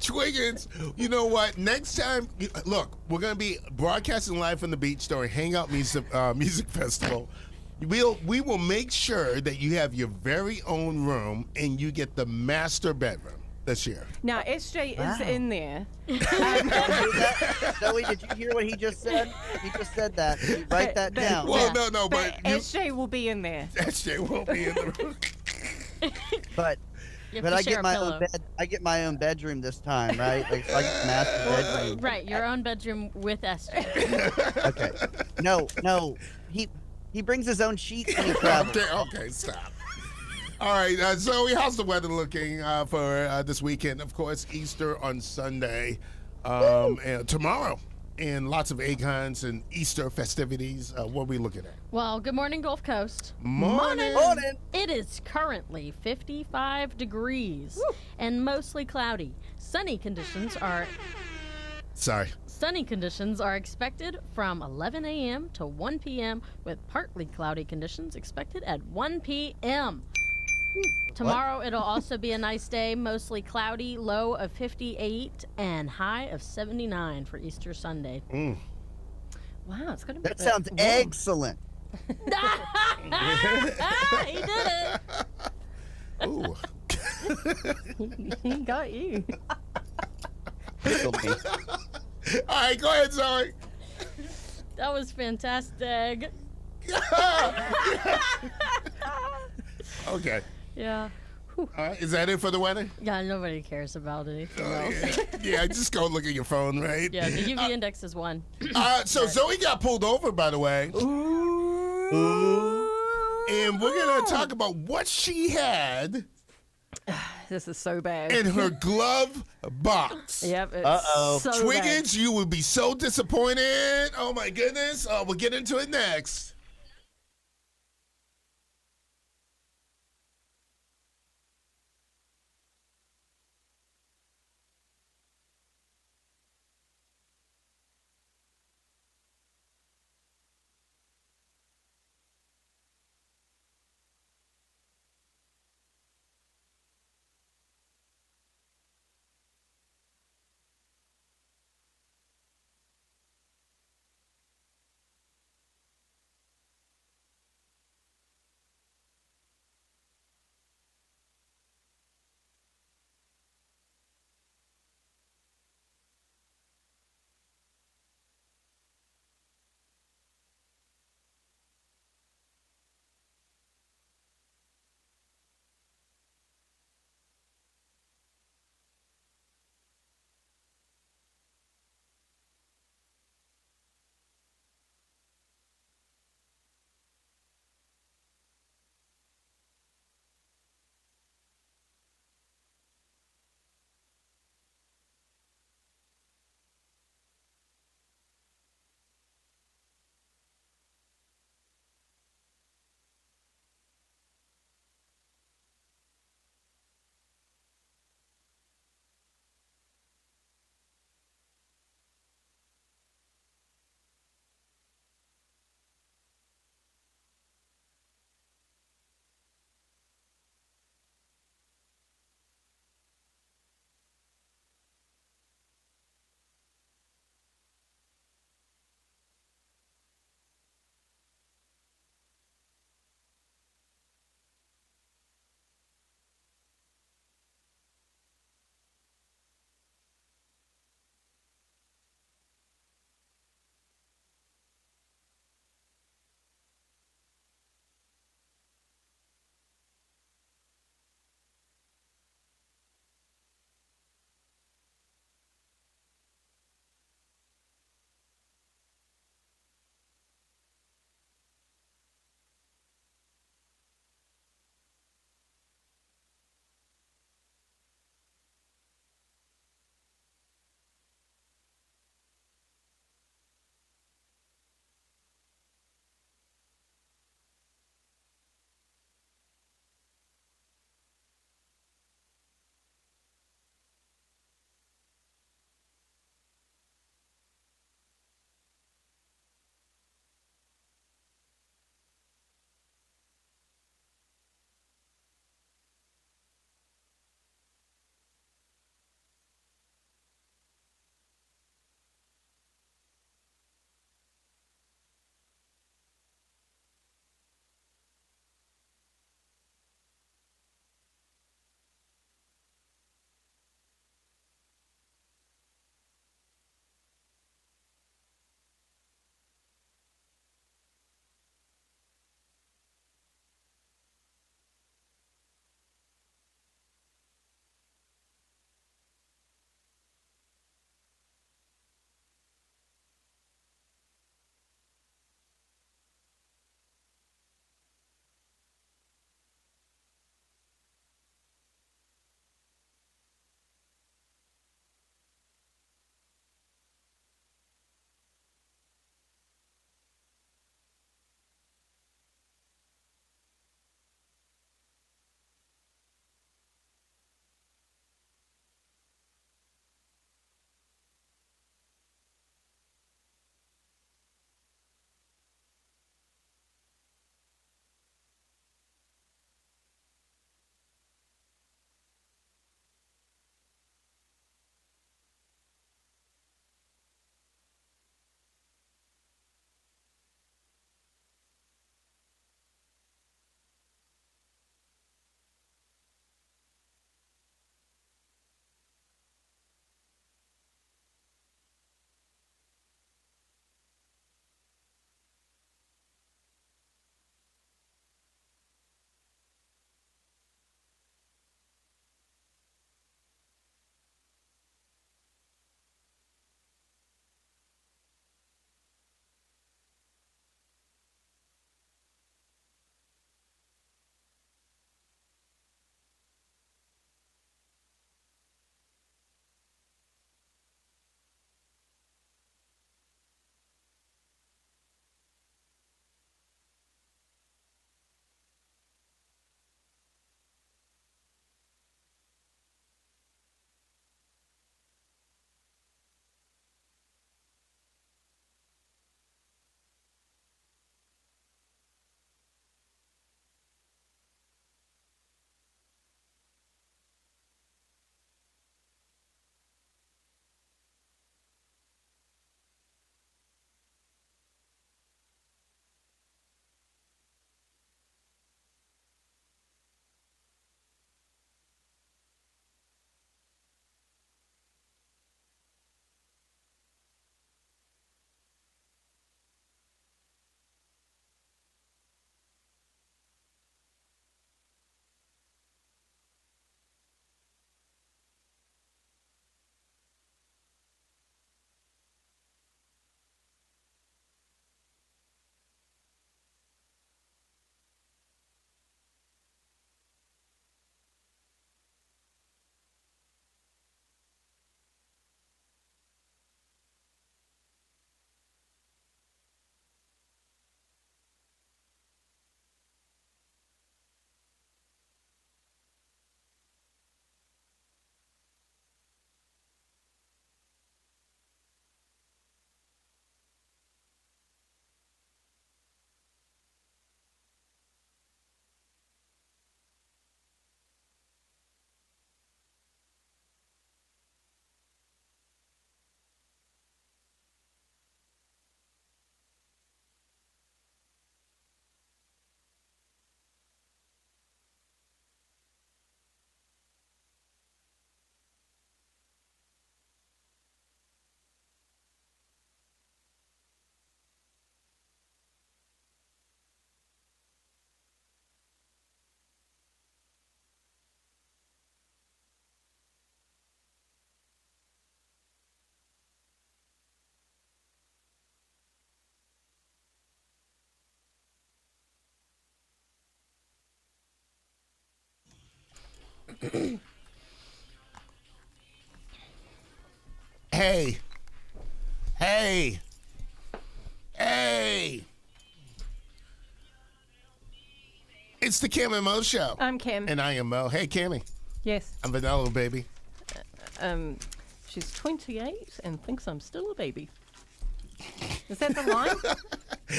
Twiggins, you know what? Next time, look, we're going to be broadcasting live from the beach during Hangout Music Festival. We will make sure that you have your very own room and you get the master bedroom. this year. Now, SJ is Wow. in there. Zoe, did you hear what he just said? He just said that. Write that down. Well, Yeah. no, but you, SJ will be in there. SJ won't be in the room. But You have but to I share get a my pillow. own bed. I get my own bedroom this time, right? Like so I get the master bedroom. Right, your own bedroom with Esther. Okay. No. He brings his own sheets when he travels. Okay, stop. All right, Zoe, how's the weather looking for this weekend? Of course, Easter on Sunday, and tomorrow, and lots of egg hunts and Easter festivities. What are we looking at? Well, good morning, Gulf Coast. Morning. Morning. It is currently 55 degrees and mostly cloudy. Sunny conditions are expected from 11 a.m. to 1 p.m. with partly cloudy conditions expected at 1 p.m. Tomorrow it'll also be a nice day, mostly cloudy, low of 58 and high of 79 for Easter Sunday. Wow, it's going to be That a bit sounds warm. excellent. He did it. Ooh. He got you. Tickled me. All right, go ahead, Zoe. That was fantastic. Okay. Yeah. All right, is that it for the weather? Yeah, nobody cares about anything Oh, else. yeah, just go look at your phone, right? Yeah, the UV index is 1. So Zoe got pulled over, by the way. And we're going to talk about what she had This is so bad. in her glove box. Yep. It's Uh-oh. So bad. Twiggins, you would be so disappointed. Oh, my goodness. We'll get into it next. Hey. Hey. Hey. It's the Cam and Mo Show. I'm Cam. And I am Mo. Hey, Cammy. Yes. I'm Vanilla, baby. She's 28 and thinks I'm still a baby. Is that the line?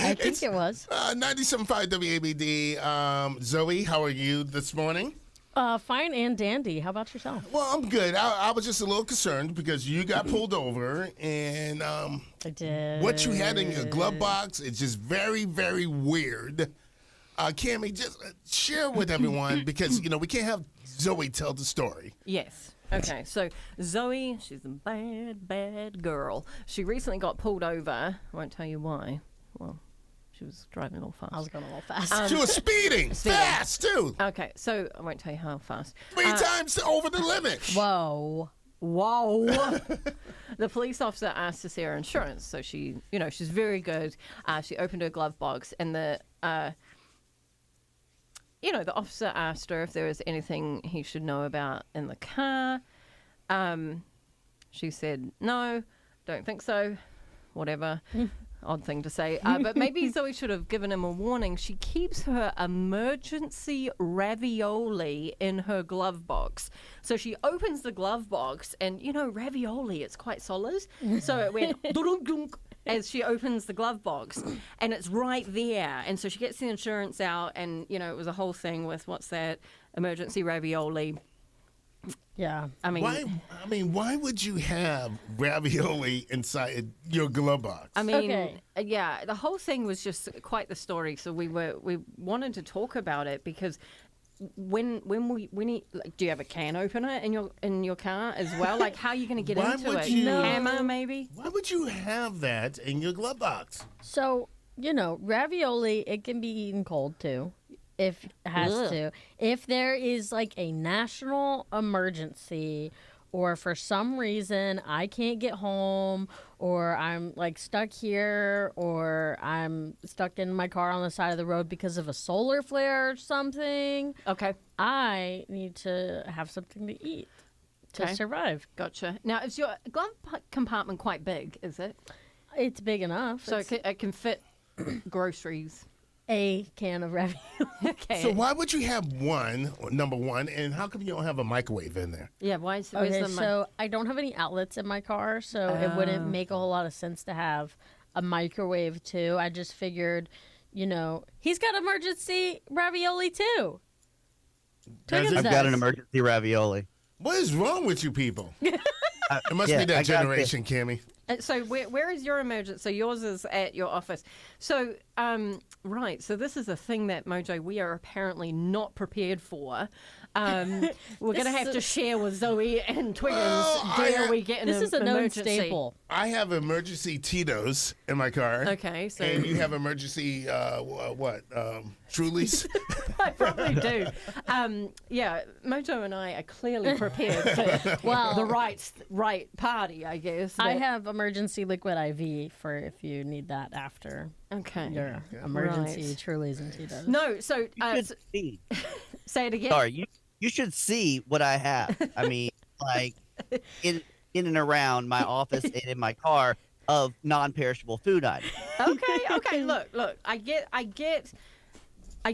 I think it was. 97.5 WABD. Zoe, how are you this morning? Fine and dandy. How about yourself? Well, I'm good. I was just a little concerned because you got pulled over and I did. what you had in your glove box is just very, very weird. Cammy, just share with everyone because, we can't have Zoe tell the story. Yes. Okay, so Zoe, she's a bad, bad girl. She recently got pulled over. I won't tell you why. Well, she was driving a little fast. I was going a little fast. She was speeding fast, too. Okay, so I won't tell you how fast. 3 times over the limit. Whoa. Whoa. The police officer asked to see her insurance. So she, she's very good. She opened her glove box and the officer asked her if there was anything he should know about in the car. She said, no, don't think so. Whatever. Odd thing to say. But maybe Zoe should have given him a warning. She keeps her emergency ravioli in her glove box. So she opens the glove box and, ravioli, it's quite solid. So it went dunk as she opens the glove box and it's right there. And so she gets the insurance out and, it was a whole thing with what's that, emergency ravioli. Yeah. I mean, Why would you have ravioli inside your glove box? Okay. Yeah, the whole thing was just quite the story. So we wanted to talk about it because when we need, do you have a can opener in your car as well? Like, how are you going to get Why into would it? you- Hammer, maybe? Why would you have that in your glove box? So, ravioli, it can be eaten cold too. If it has Ugh. to. If there is like a national emergency or for some reason I can't get home or I'm like stuck here or I'm stuck in my car on the side of the road because of a solar flare or something, Okay, I need to have something to eat to Okay. survive. gotcha. Now, is your glove compartment quite big? Is it? It's big enough. So It's it can fit groceries. a can of ravioli. Okay. So why would you have number one, and how come you don't have a microwave in there? Yeah. Where's Okay, the so I don't have any outlets in my car, so it wouldn't make a whole lot of sense to have a microwave too. I just figured, he's got emergency ravioli too. Does Twiggins it? I've got an does. emergency ravioli. What is wrong with you people? It must yeah, be I that got generation, Cammy. So where is your emergency? So yours is at your office. So right. So this is a thing that Mojo we are apparently not prepared for. We're going to have to share with Zoe and Twiggins. Oh, Dare we get an This is a known emergency? staple. I have emergency Tito's in my car. Okay, so And you have emergency, Trulies? I probably do. Yeah, Mojo and I are clearly prepared for Well, the right party, I guess. I but- have emergency liquid IV for if you need that after Okay. your emergency Right. Trulies and Tito's. No, so You should see. say it again. Sorry, you should see what I have. I mean, like in and around my office and in my car of non-perishable food items. Okay. Look. I get. I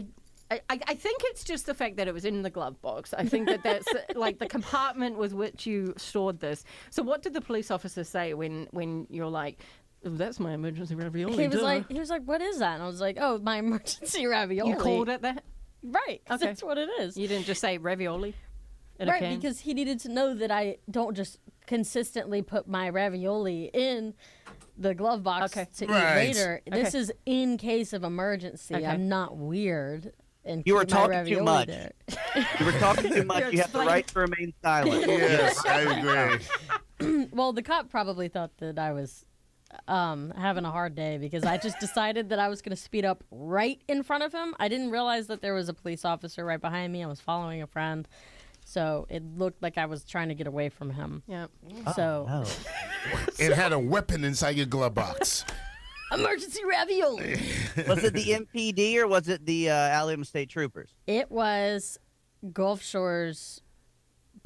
think it's just the fact that it was in the glove box. I think that's like the compartment with which you stored this. So what did the police officer say when you're like, oh, that's my emergency ravioli? He was duh." like, "What is that?" And I was like, "Oh, my emergency ravioli." You called it that? right. 'Cause Okay. That's what it is. You didn't just say ravioli? In a Right, can? because he needed to know that I don't just consistently put my ravioli in the glove box Okay. to Right. eat later. This Okay. is in case of emergency. Okay. I'm not weird. And You were keep my talking too ravioli much. there. You were talking too much. You're You have the explaining- right to remain silent. Yes, I agree. Well, the cop probably thought that I was having a hard day because I just decided that I was going to speed up right in front of him. I didn't realize that there was a police officer right behind me. I was following a friend. So it looked like I was trying to get away from him. Yeah. So, Oh. It had a weapon inside your glove box. emergency ravioli. Was it the MPD or was it the Alabama State Troopers? It was Gulf Shores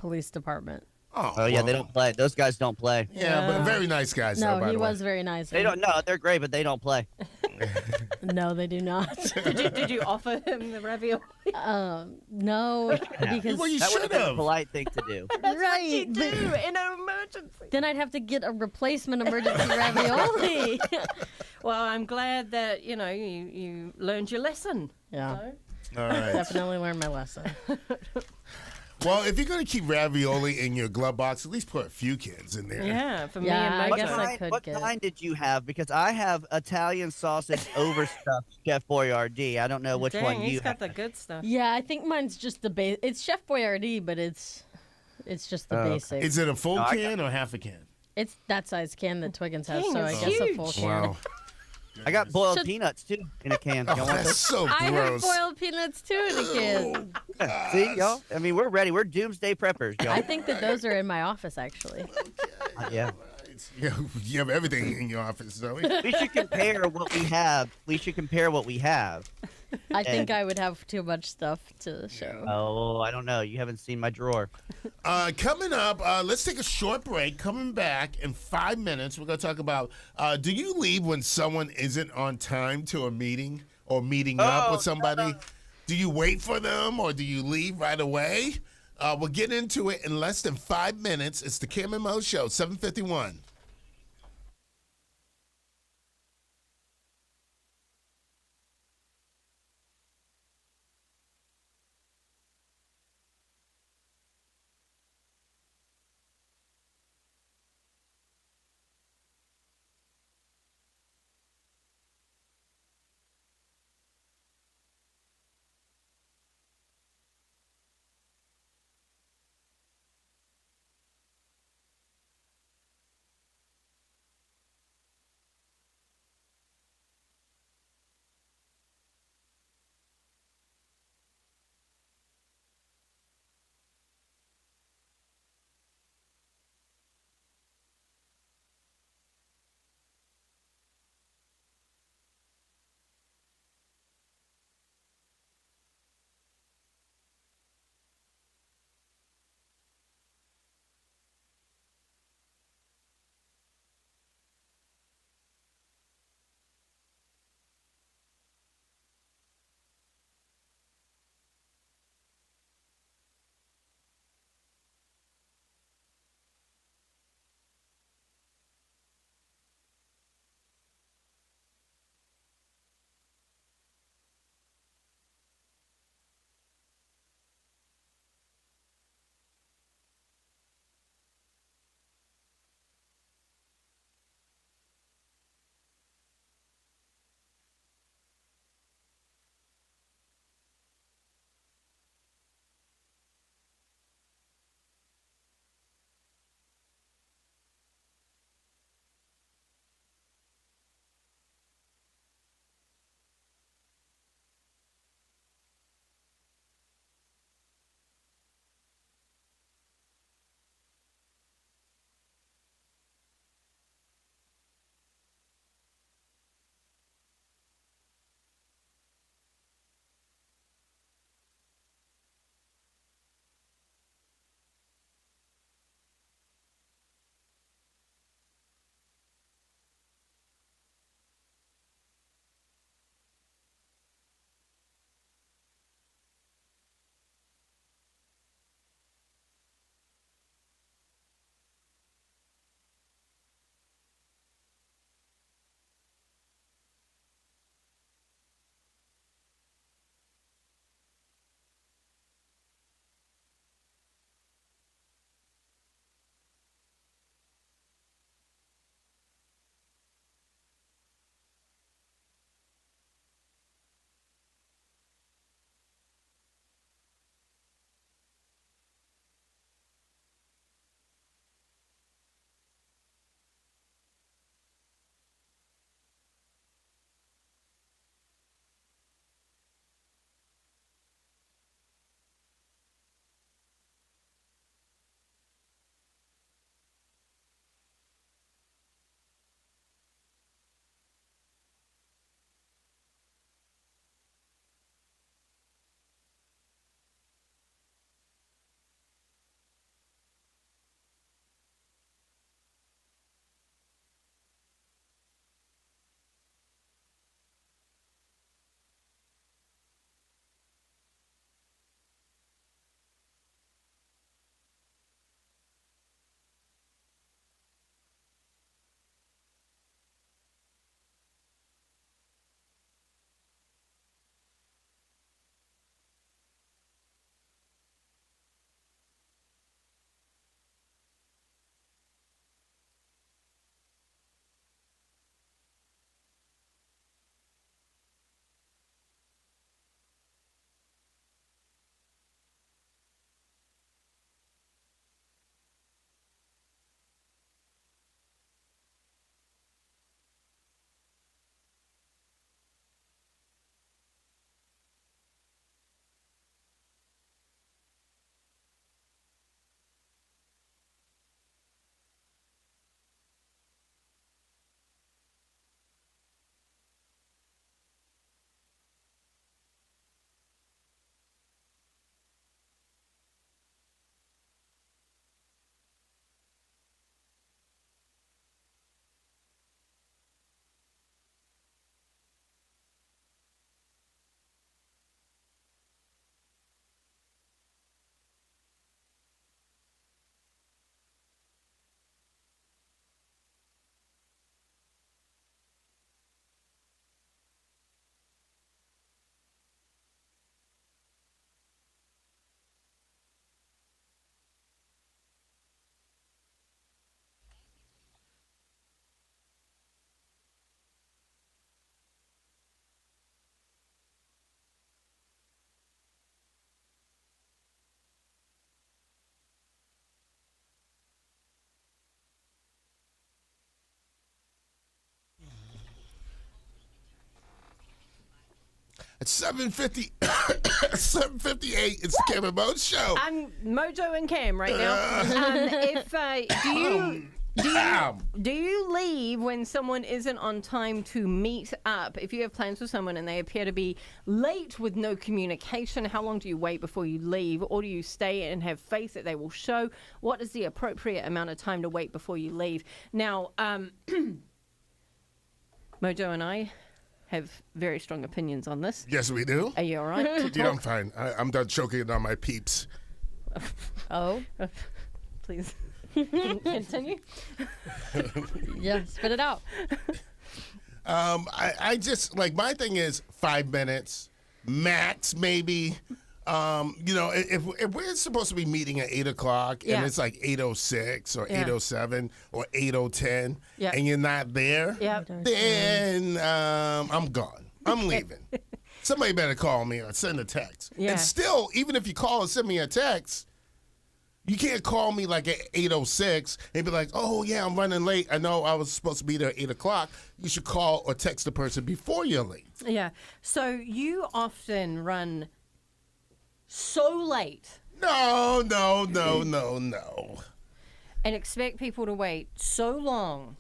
police department. Oh yeah, they don't play. Those guys don't play. Yeah, but very nice guys. though, No, by he the way. was very nice. They don't. No, they're great, but they don't play. No, they do not. Did you offer him the ravioli? No, because Well, you That would should have been a have. polite thing to do. right. Do in an emergency. Then I'd have to get a replacement emergency ravioli. Well, I'm glad that you learned your lesson. Yeah, All right. definitely learned my lesson. Well, if you're gonna keep ravioli in your glove box, at least put a few cans in there. Yeah, for me Yeah, and I Mojo. guess I could What get. kind did you have? Because I have Italian sausage overstuffed Chef Boyardee. I don't know which Dang, one he's you got have. the good stuff. Yeah, I think mine's just the base. It's Chef Boyardee, but it's just the basic. Is it a full I can or half a can? It's that size can that Twiggins has, Dang, so I it's guess a huge. full can. Wow. I got boiled Should- peanuts too in a can. Oh, Y'all want that's those? so I have gross. boiled peanuts too in a can. Yeah, see, y'all. I mean, we're ready. We're doomsday preppers, y'all. I think that those are in my office actually. Yeah. You have everything in your office, Zoe. We should compare what we have. We should compare what we have. I think And- I would have too much stuff to show. Oh, I don't know. You haven't seen my drawer. Coming up, let's take a short break. Coming back in 5 minutes, we're going to talk about do you leave when someone isn't on time to a meeting or meeting up with somebody? Do you wait for them or do you leave right away? We'll get into it in less than 5 minutes. It's the Cam and Mo Show, 7:51. At 7:50, 7:58, it's the Cam and Mo Show. I'm Mojo and Cam right now. Do you leave when someone isn't on time to meet up? If you have plans with someone and they appear to be late with no communication, how long do you wait before you leave? Or do you stay and have faith that they will show? What is the appropriate amount of time to wait before you leave? Now, Mojo and I have very strong opinions on this. Yes, we do. Are you all right to Yeah, I'm talk? fine. I'm done choking on my peeps. Oh, Please continue. yeah, spit it out. I just, like, my thing is 5 minutes, max, maybe. If we're supposed to be meeting at 8 o'clock Yeah. and it's like 8:06 or Yeah. 8:07 or 8:10 Yeah. and you're not there, Yeah. then I'm gone. I'm leaving. Somebody better call me or send a text. Yeah. And still, even if you call and send me a text, you can't call me like at 8:06 and be like, oh, yeah, I'm running late. I know I was supposed to be there at 8 o'clock. You should call or text the person before you're late. Yeah. So you often run so late No. and expect people to wait so long.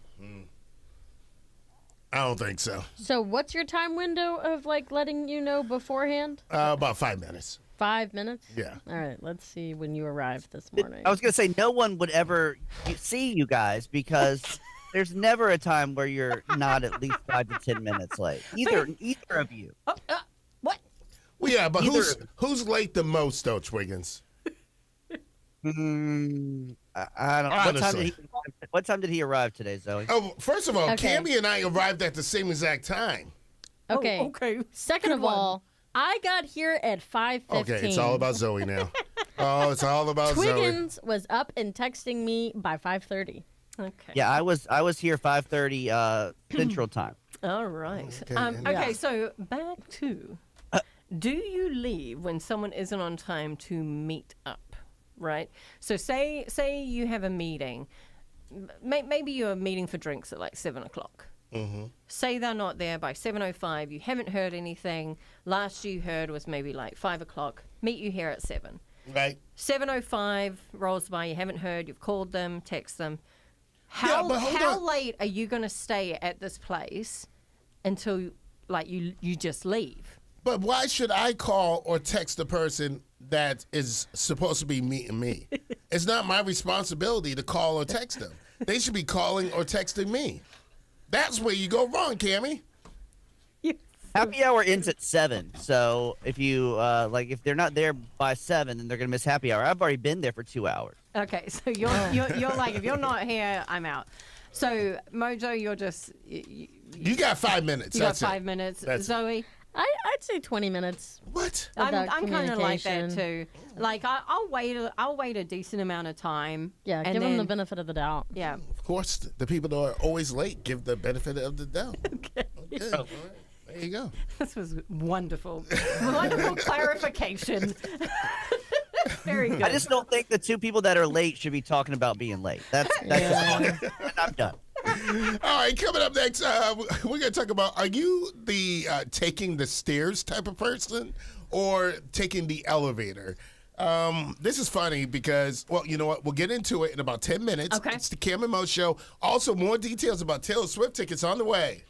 I don't think so. So, what's your time window of like letting you know beforehand? About 5 minutes. 5 minutes? Yeah. All right, let's see when you arrived this morning. I was gonna say no one would ever see you guys because there's never a time where you're not at least 5 to 10 minutes late. Either of you. What? Well, yeah, but Either- who's late the most, though, Twiggins? I don't. Honestly. What time did he arrive today, Zoe? Oh, first of all, Okay. Cammy and I arrived at the same exact time. Okay. Oh, okay. Second Good of one. all, I got here at 5:15. Okay, it's all about Zoe now. Oh, it's all about Zoe. Twiggins was up and texting me by 5:30. Okay. Yeah, I was here 5:30 Central Time. All right. Okay, Okay, so back to do you leave when someone isn't on time to meet up, right? So say you have a meeting. Maybe you're meeting for drinks at like 7 o'clock. Mm-hmm. Say they're not there by 7:05. You haven't heard anything. Last you heard was maybe like 5 o'clock. Meet you here at 7. Right? 7:05 rolls by. You haven't heard. You've called them, text them. Yeah, but hold How on. late are you going to stay at this place until like you just leave? But why should I call or text the person that is supposed to be meeting me? It's not my responsibility to call or text them. They should be calling or texting me. That's where you go wrong, Cammy. Happy hour ends at 7. So if you if they're not there by 7, then they're gonna miss happy hour. I've already been there for 2 hours. Okay, so you're like, if you're not here, I'm out. So Mojo, you're just You got 5 minutes. you got That's it. 5 minutes. That's it. Zoe, I'd say 20 minutes. What? of I'm that kind of like that communication. too. Like I'll wait a decent amount of time. Yeah, and give them the then- benefit of the doubt. Yeah. Of course, the people that are always late give the benefit of the doubt. Okay. All right. There you go. This was wonderful. Wonderful clarification. Very good. I just don't think the two people that are late should be talking about being late. That's just and I'm done. All right, coming up next, we're going to talk about, are you the taking the stairs type of person or taking the elevator? This is funny because, well, you know what? We'll get into it in about 10 minutes. Okay. It's the Cam and Mo Show. Also, more details about Taylor Swift tickets on the way.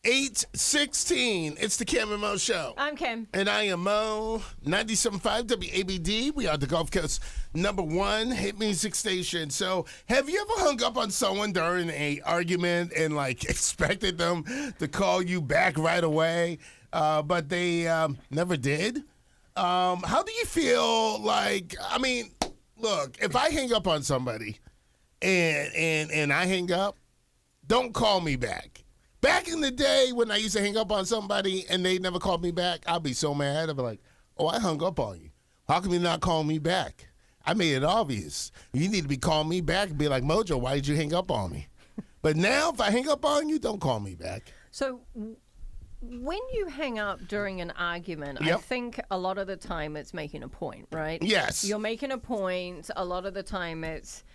8:16. It's the Cam and Mo Show. I'm Kim. And I am Mo. 97.5 WABD. We are the Gulf Coast #1 hit music station. So, have you ever hung up on someone during a argument and like expected them to call you back right away, but they never did? How do you feel? Like, I mean, look, if I hang up on somebody and I hang up, don't call me back. Back in the day when I used to hang up on somebody and they never called me back, I'd be so mad. I'd be like, oh, I hung up on you. How come you not call me back? I made it obvious. You need to be calling me back and be like, Mojo, why did you hang up on me? But now if I hang up on you, don't call me back. So when you hang up during an argument, I Yep. think a lot of the time it's making a point, right? Yes. You're making a point. A lot of the time it's,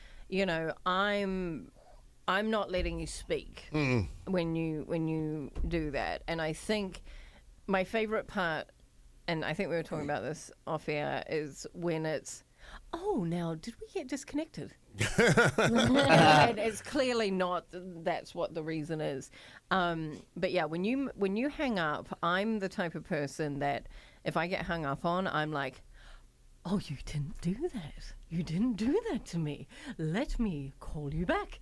I'm not letting you speak when you do that. And I think my favorite part, and I think we were talking about this off air, is when it's, oh, now did we get disconnected? And it's clearly not. That's what the reason is. But yeah, when you hang up, I'm the type of person that if I get hung up on, I'm like, oh, you didn't do that. You didn't do that to me. Let me call you back.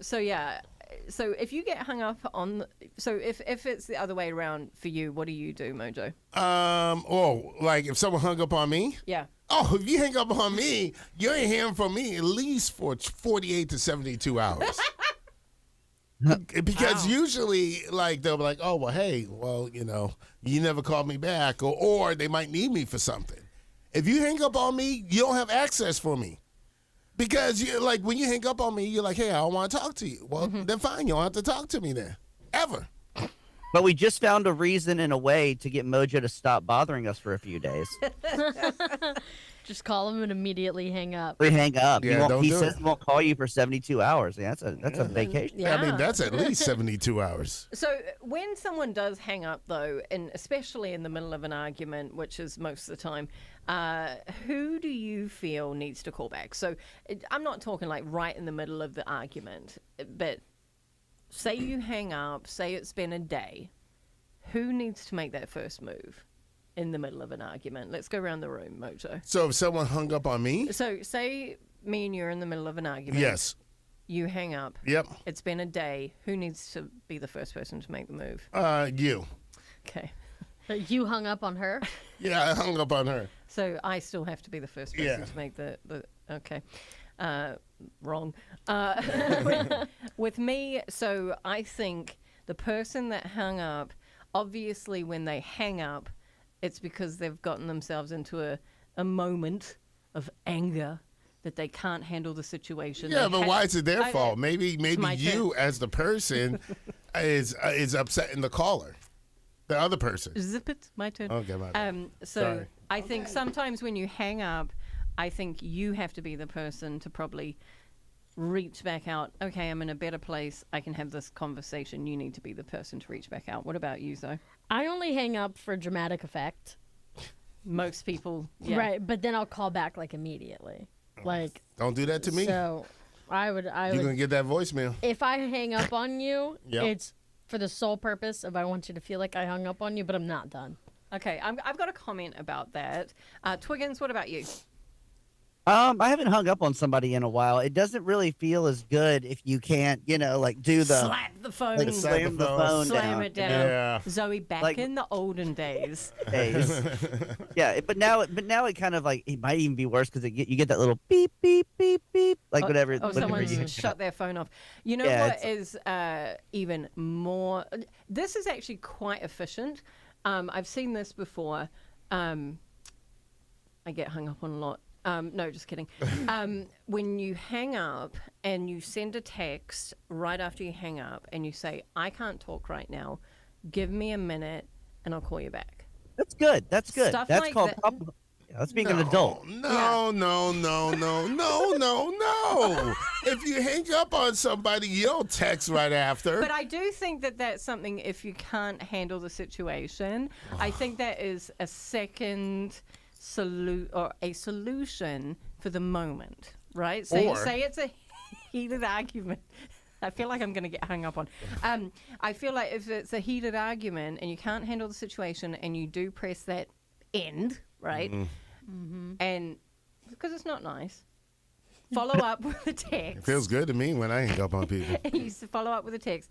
So yeah. So if you get hung up on, so if it's the other way around for you, what do you do, Mojo? Like if someone hung up on me? Yeah. Oh, if you hang up on me, you ain't hearing from me at least for 48 to 72 hours. Because usually, like, they'll be like, oh, well, hey, well, you never called me back, or they might need me for something. If you hang up on me, you don't have access for me. Because, when you hang up on me, you're like, hey, I don't want to talk to you. Well, then fine, you don't have to talk to me then. Ever. But we just found a reason and a way to get Mojo to stop bothering us for a few days. Just call him and immediately hang up. We hang up. Yeah, don't he do says it. he won't call you for 72 hours. Yeah, that's a vacation. Yeah. I mean, that's at least 72 hours. So when someone does hang up, though, and especially in the middle of an argument, which is most of the time, who do you feel needs to call back? So I'm not talking like right in the middle of the argument, but say you hang up, say it's been a day. Who needs to make that first move in the middle of an argument? Let's go around the room, Mojo. So if someone hung up on me? So say me and you're in the middle of an argument. Yes. You hang up. Yep. It's been a day. Who needs to be the first person to make the move? You. Okay. You hung up on her? Yeah, I hung up on her. So I still have to be the first person Yeah. to make the okay. Wrong. With me, so I think the person that hung up, obviously when they hang up, it's because they've gotten themselves into a moment of anger that they can't handle the situation. Yeah, They but why is it their I- fault? Maybe my you as the person is upsetting the caller, the other person. Zip it, my turn. Okay, my bad. So Sorry. I think sometimes when you hang up, I think you have to be the person to probably reach back out. Okay, I'm in a better place. I can have this conversation. You need to be the person to reach back out. What about you, Zoe? I only hang up for dramatic effect. Most people, yeah. Right, but then I'll call back like immediately. Like Don't do that to me. so I would You're gonna get that voicemail. if I hang up on you, Yep. it's for the sole purpose of I want you to feel like I hung up on you, but I'm not done. Okay, I've got a comment about that. Twiggins, what about you? I haven't hung up on somebody in a while. It doesn't really feel as good if you can't, like do the Slap the phone. like slam the phone Slam down. it down. Yeah. Zoe, back Like- in the olden days. Days. Yeah, but now it kind of like it might even be worse because you get that little beep beep beep beep like whatever. Oh, whatever someone's you shut their phone off. You know Yeah, what is even more? This is actually quite efficient. I've seen this before. I get hung up on a lot. No, just kidding. When you hang up and you send a text right after you hang up and you say, I can't talk right now. Give me a minute and I'll call you back. That's good. That's good. Stuff That's like called. that. That's being an adult. No. If you hang up on somebody, you don't text right after. But I do think that that's something, if you can't handle the situation, I think that is a second a solution for the moment, right? Say Or- it's a heated argument. I feel like I'm going to get hung up on. I feel like if it's a heated argument and you can't handle the situation and you do press that end, right? And because it's not nice, follow up with a text. It feels good to me when I hang up on people. You used to follow up with a text.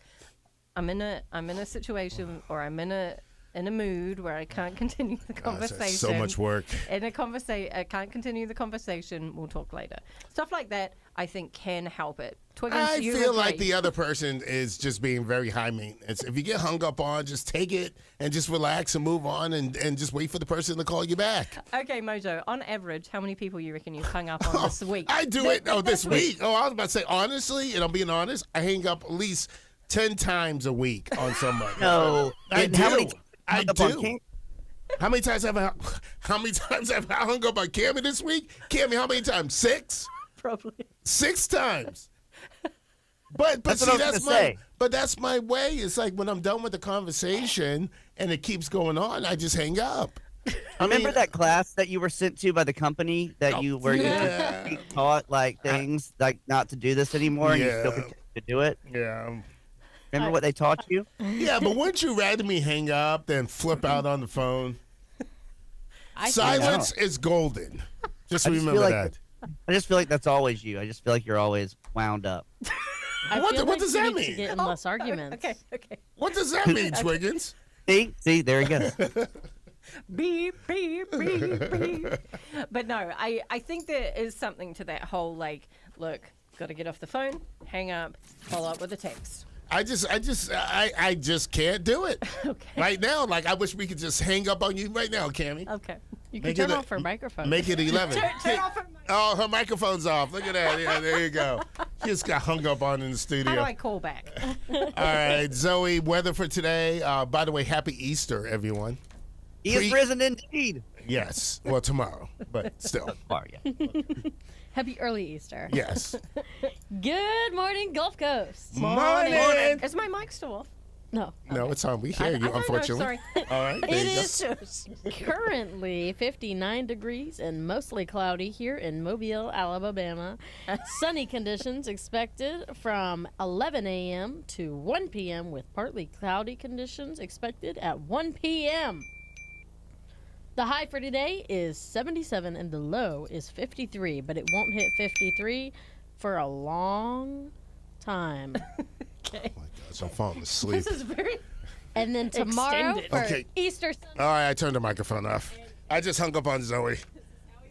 I'm in a situation, or I'm in a mood where I can't continue the conversation. That's so much work. I can't continue the conversation. We'll talk later. Stuff like that, I think, can help it. Twiggins, I you feel agree? like the other person is just being very high maintenance. If you get hung up on, just take it and just relax and move on and just wait for the person to call you back. Okay, Mojo. On average, how many people you reckon you've hung up on this week? I do it. Oh, this week. Oh, I was about to say, honestly, and I'm being honest, I hang up at least 10 times a week on somebody. No. I And do. how many I up on do. Cam? How many times have I hung up on Cammy this week? Cammy, how many times? 6? Probably. 6 times. But That's see, what I was gonna say. that's my way. It's like when I'm done with the conversation and it keeps going on, I just hang up. Remember that class that you were sent to by the company that Oh, you where yeah. you taught like things like not to do this anymore and you still Yeah. continue to do it? Yeah. Remember what they taught you? Yeah, but wouldn't you rather me hang up than flip out on the phone? Silence is golden. Just I just feel remember like that. I just feel like that's always you. I just feel like you're always wound up. I What feel the- what like does you that need to mean? get in less arguments. Okay. What does that mean, Twiggins? See, there he goes. Beep, beep, beep, beep. But no, I think there is something to that whole, like, look, got to get off the phone, hang up, follow up with a text. I just can't do it. Okay. Right now, like I wish we could just hang up on you right now, Cammy. Okay. You can Make it turn a- off her microphone. Make it 11. Turn off her mic. Oh, her microphone's off. Look at that. Yeah, there you go. She just got hung up on in the How studio. do I call back? All right, Zoe, weather for today. By the way, happy Easter, everyone. He is Pre- risen indeed. Yes. Well, tomorrow, but still. Far, yeah. Happy early Easter. Yes. Good morning, Gulf Coast. Morning. Is my mic still off? No. No, it's on. We I hear you, don't know, unfortunately. sorry. All right. There It you go. is currently 59 degrees and mostly cloudy here in Mobile, Alabama. Sunny conditions expected from 11 a.m. to 1 p.m. with partly cloudy conditions expected at 1 p.m. The high for today is 77 and the low is 53, but it won't hit 53 for a long time. Okay. Oh my gosh, I'm falling asleep. This is very. And then tomorrow Extended. for Okay. Easter Sunday. All right, I turned the microphone off. I just hung up on Zoe.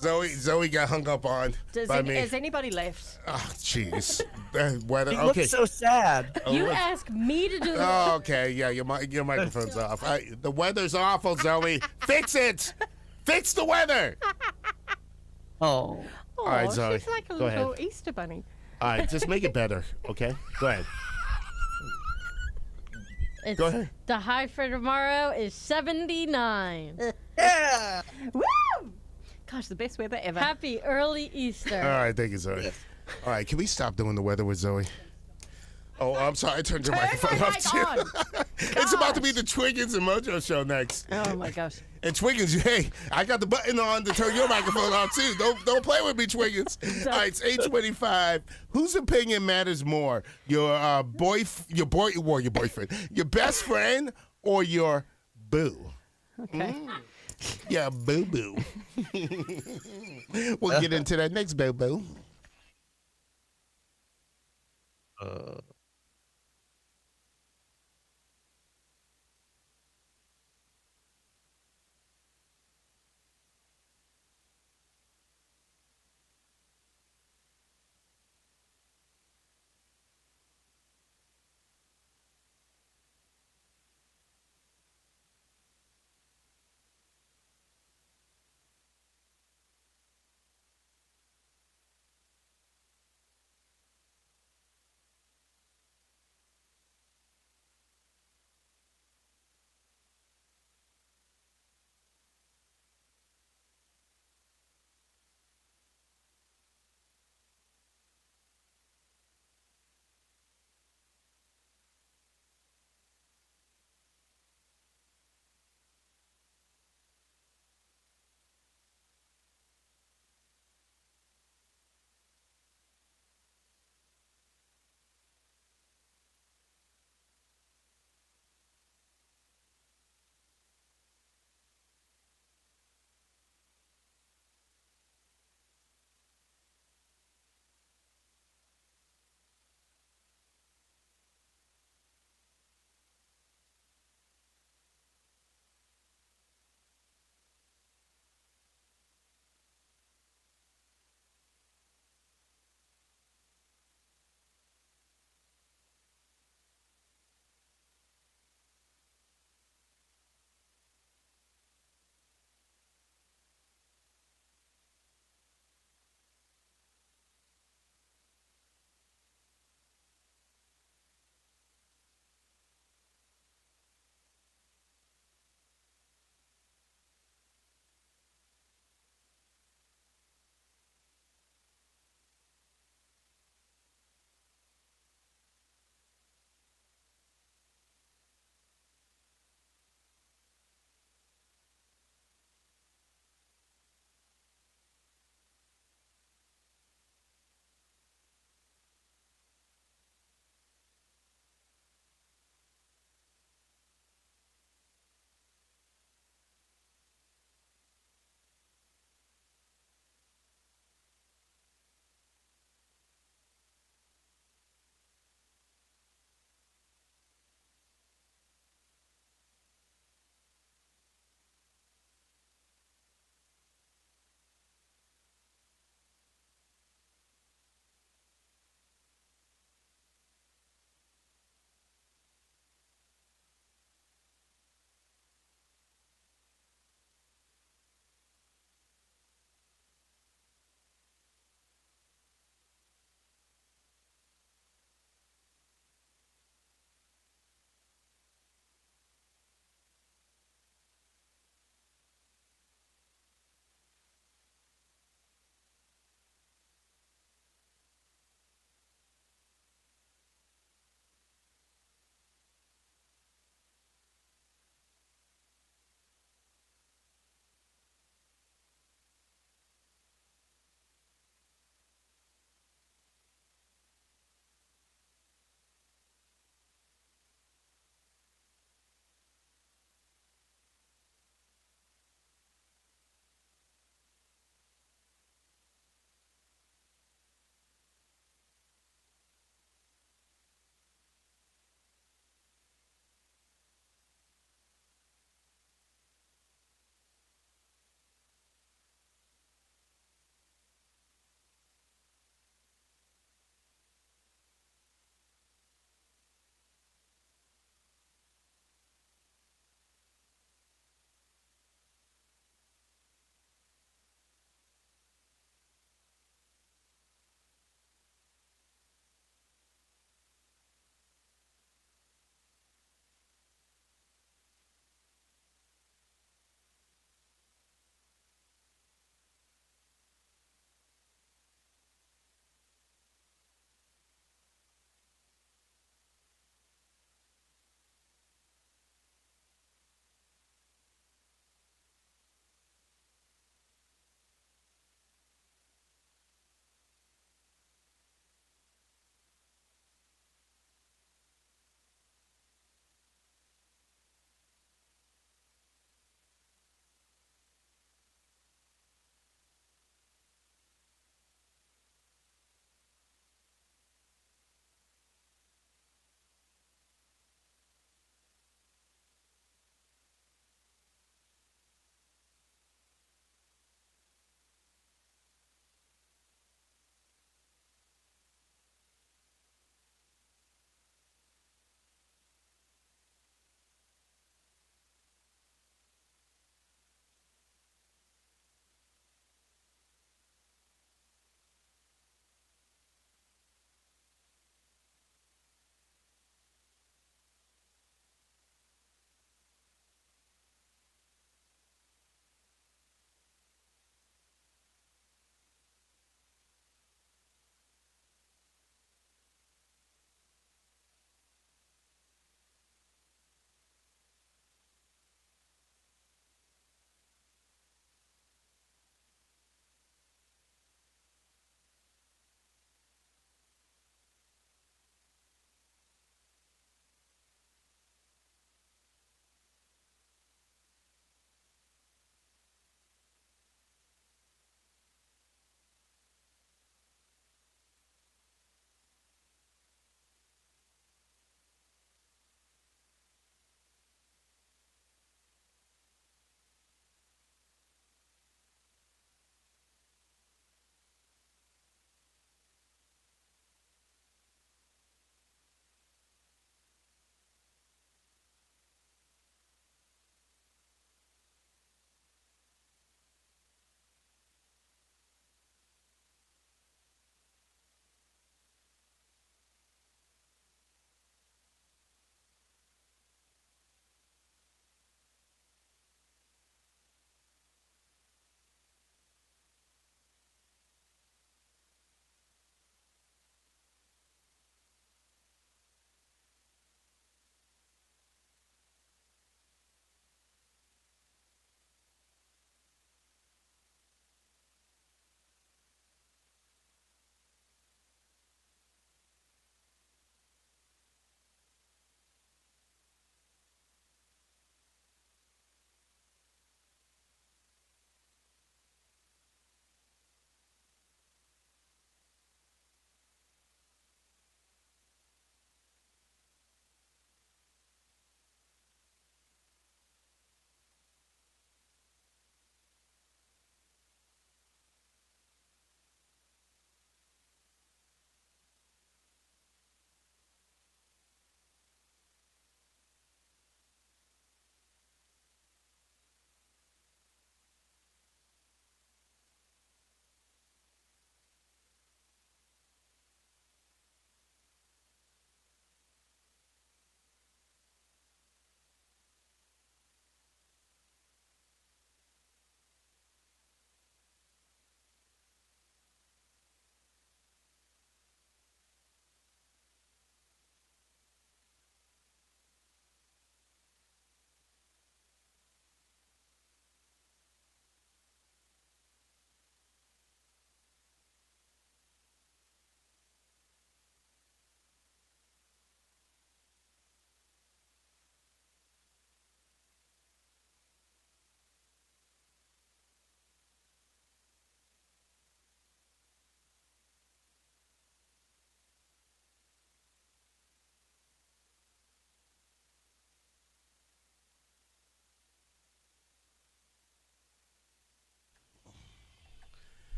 Zoe got hung up on by me. Has anybody left? Oh, jeez. Weather. He Okay. looks so sad. You asked me to do the Oh, okay. Yeah, your microphone's off. The weather's awful, Zoe. Fix it. Fix the weather. Oh. Oh, right, Zoe, she's like a go little ahead. Easter bunny. All right, just make it better, okay? Go ahead. It's, Go ahead. The high for tomorrow is 79. Yeah. Woo! Gosh, the best weather ever. Happy early Easter. All right, thank you, Zoe. All right, can we stop doing the weather with Zoe? Oh, I'm sorry. I turned your microphone my off, mic too. on. It's about to be the Twiggins and Mojo show next. Oh my gosh. And Twiggins, hey, I got the button on to turn your microphone off too. Don't play with me, Twiggins. All right, it's 8:25. Whose opinion matters more? Your boyfriend, your best friend, or your boo? Okay. Yeah, boo boo. We'll get into that next boo boo.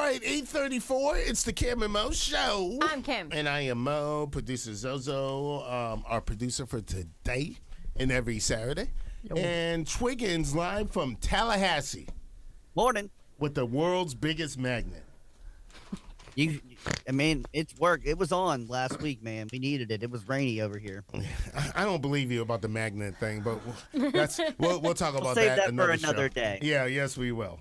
right, 8:34. It's the Cam and Mo Show. I'm Cam. And I am Mo, producer Zozo, our producer for today and every Saturday. And Twiggins live from Tallahassee Morning. with the world's biggest magnet. I mean, it's work. It was on last week, man. We needed it. It was rainy over here. I don't believe you about the magnet thing, but we'll talk about Save that for another another show. day. Yeah, yes, we will.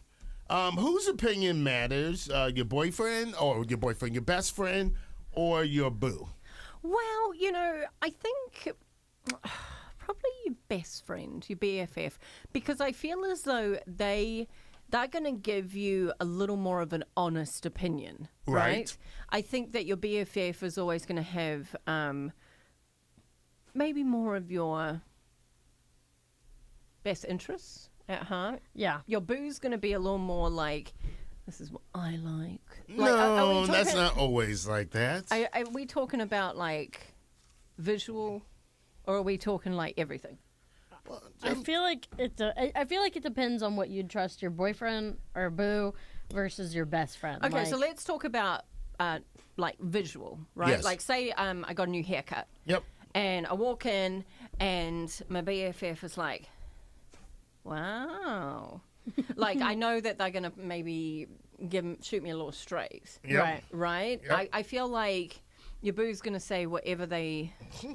Whose opinion matters? Your boyfriend, your best friend, or your boo? Well, I think probably your best friend, your BFF, because I feel as though they're going to give you a little more of an honest opinion, right? I think that your BFF is always going to have maybe more of your best interests at heart. Yeah. Your boo's going to be a little more like, this is what I like. No, that's not always like that. Are we talking about like visual, or are we talking like everything? I feel like it depends on what you'd trust your boyfriend or boo versus your best friend. Okay, Like, so let's talk about like visual, right? Yes. Like say I got a new haircut. Yep. And I walk in and my BFF is like, wow. Like I know that they're gonna maybe shoot me a little straight. Yep. Right? Yep. I feel like your boo's gonna say whatever they're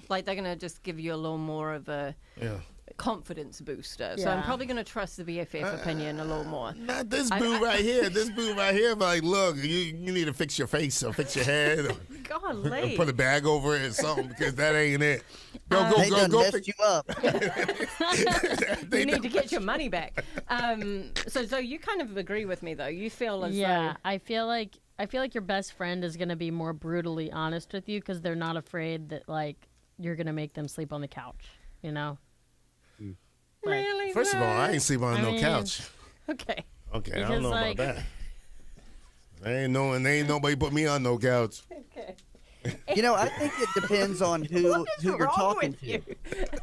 gonna just give you a little more of a confidence booster. So I'm Yeah. probably gonna trust the BFF opinion a little more. Not this boo right here. This boo right here, like, look, you need to fix your face or fix your head or Golly. put a bag over it or something because that ain't it. Go They done messed fix you up. You need to get your money back. So you kind of agree with me though. You feel as yeah, though I feel like your best friend is gonna be more brutally honest with you because they're not afraid that like you're gonna make them sleep on the couch. Like, really. First of all, I though? ain't sleeping on no mean- couch. Okay. Okay, I Because, don't know like- about that. Ain't nobody put me on no couch. Okay. I think it depends on who you're wrong talking with to. you?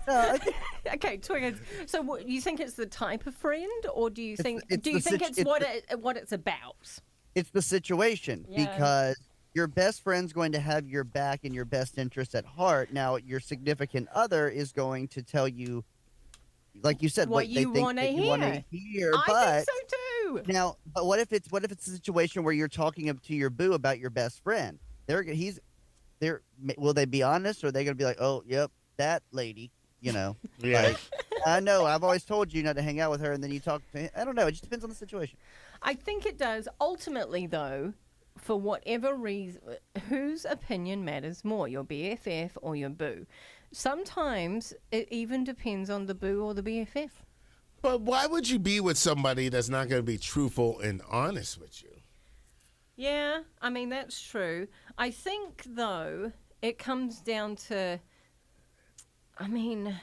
I think Okay, Twiggins. So, what, you think it's the type of friend, or do you think it's do you the think situ- it's it's what it's about? it's the situation Yeah. because your best friend's going to have your back and your best interest at heart. Now, your significant other is going to tell you, like you said, What they you think wanna that you want to hear. hear. I But think so too. now, but what if it's a situation where you're talking to your boo about your best friend? Will they be honest, or are they going to be like, oh, yep, that lady, Yeah. Like, I know, I've always told you not to hang out with her, and then you talk to him. I don't know. It just depends on the situation. I think it does. Ultimately, though, for whatever reason, whose opinion matters more, your BFF or your boo? Sometimes it even depends on the boo or the BFF. But why would you be with somebody that's not going to be truthful and honest with you? Yeah, I mean, that's true. I think, though, it comes down to, I mean,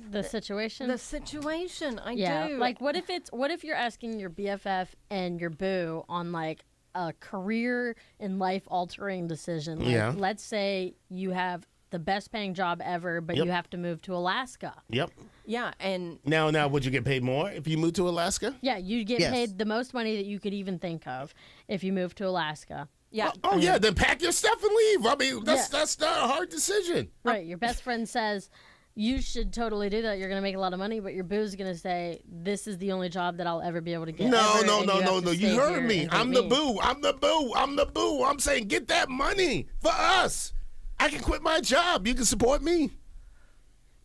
the situation. the situation. I yeah. do. Like, what if you're asking your BFF and your boo on like a career and life altering decision? Like, Yeah. let's say you have the best paying job ever, but Yep. you have to move to Alaska. Yep. Yeah, and Now, would you get paid more if you moved to Alaska? Yeah, you get Yes. paid the most money that you could even think of if you move to Alaska. yeah. Oh yeah, then pack your stuff and leave. I mean, that's not a hard decision. Right. Your best friend says you should totally do that. You're going to make a lot of money, but your boo's going to say this is the only job that I'll ever be able to get. No, ever, no, and no, have no, to no. stay You heard here me. and date I'm the me." boo. I'm the boo. I'm the boo. I'm saying get that money for us. I can quit my job. You can support me.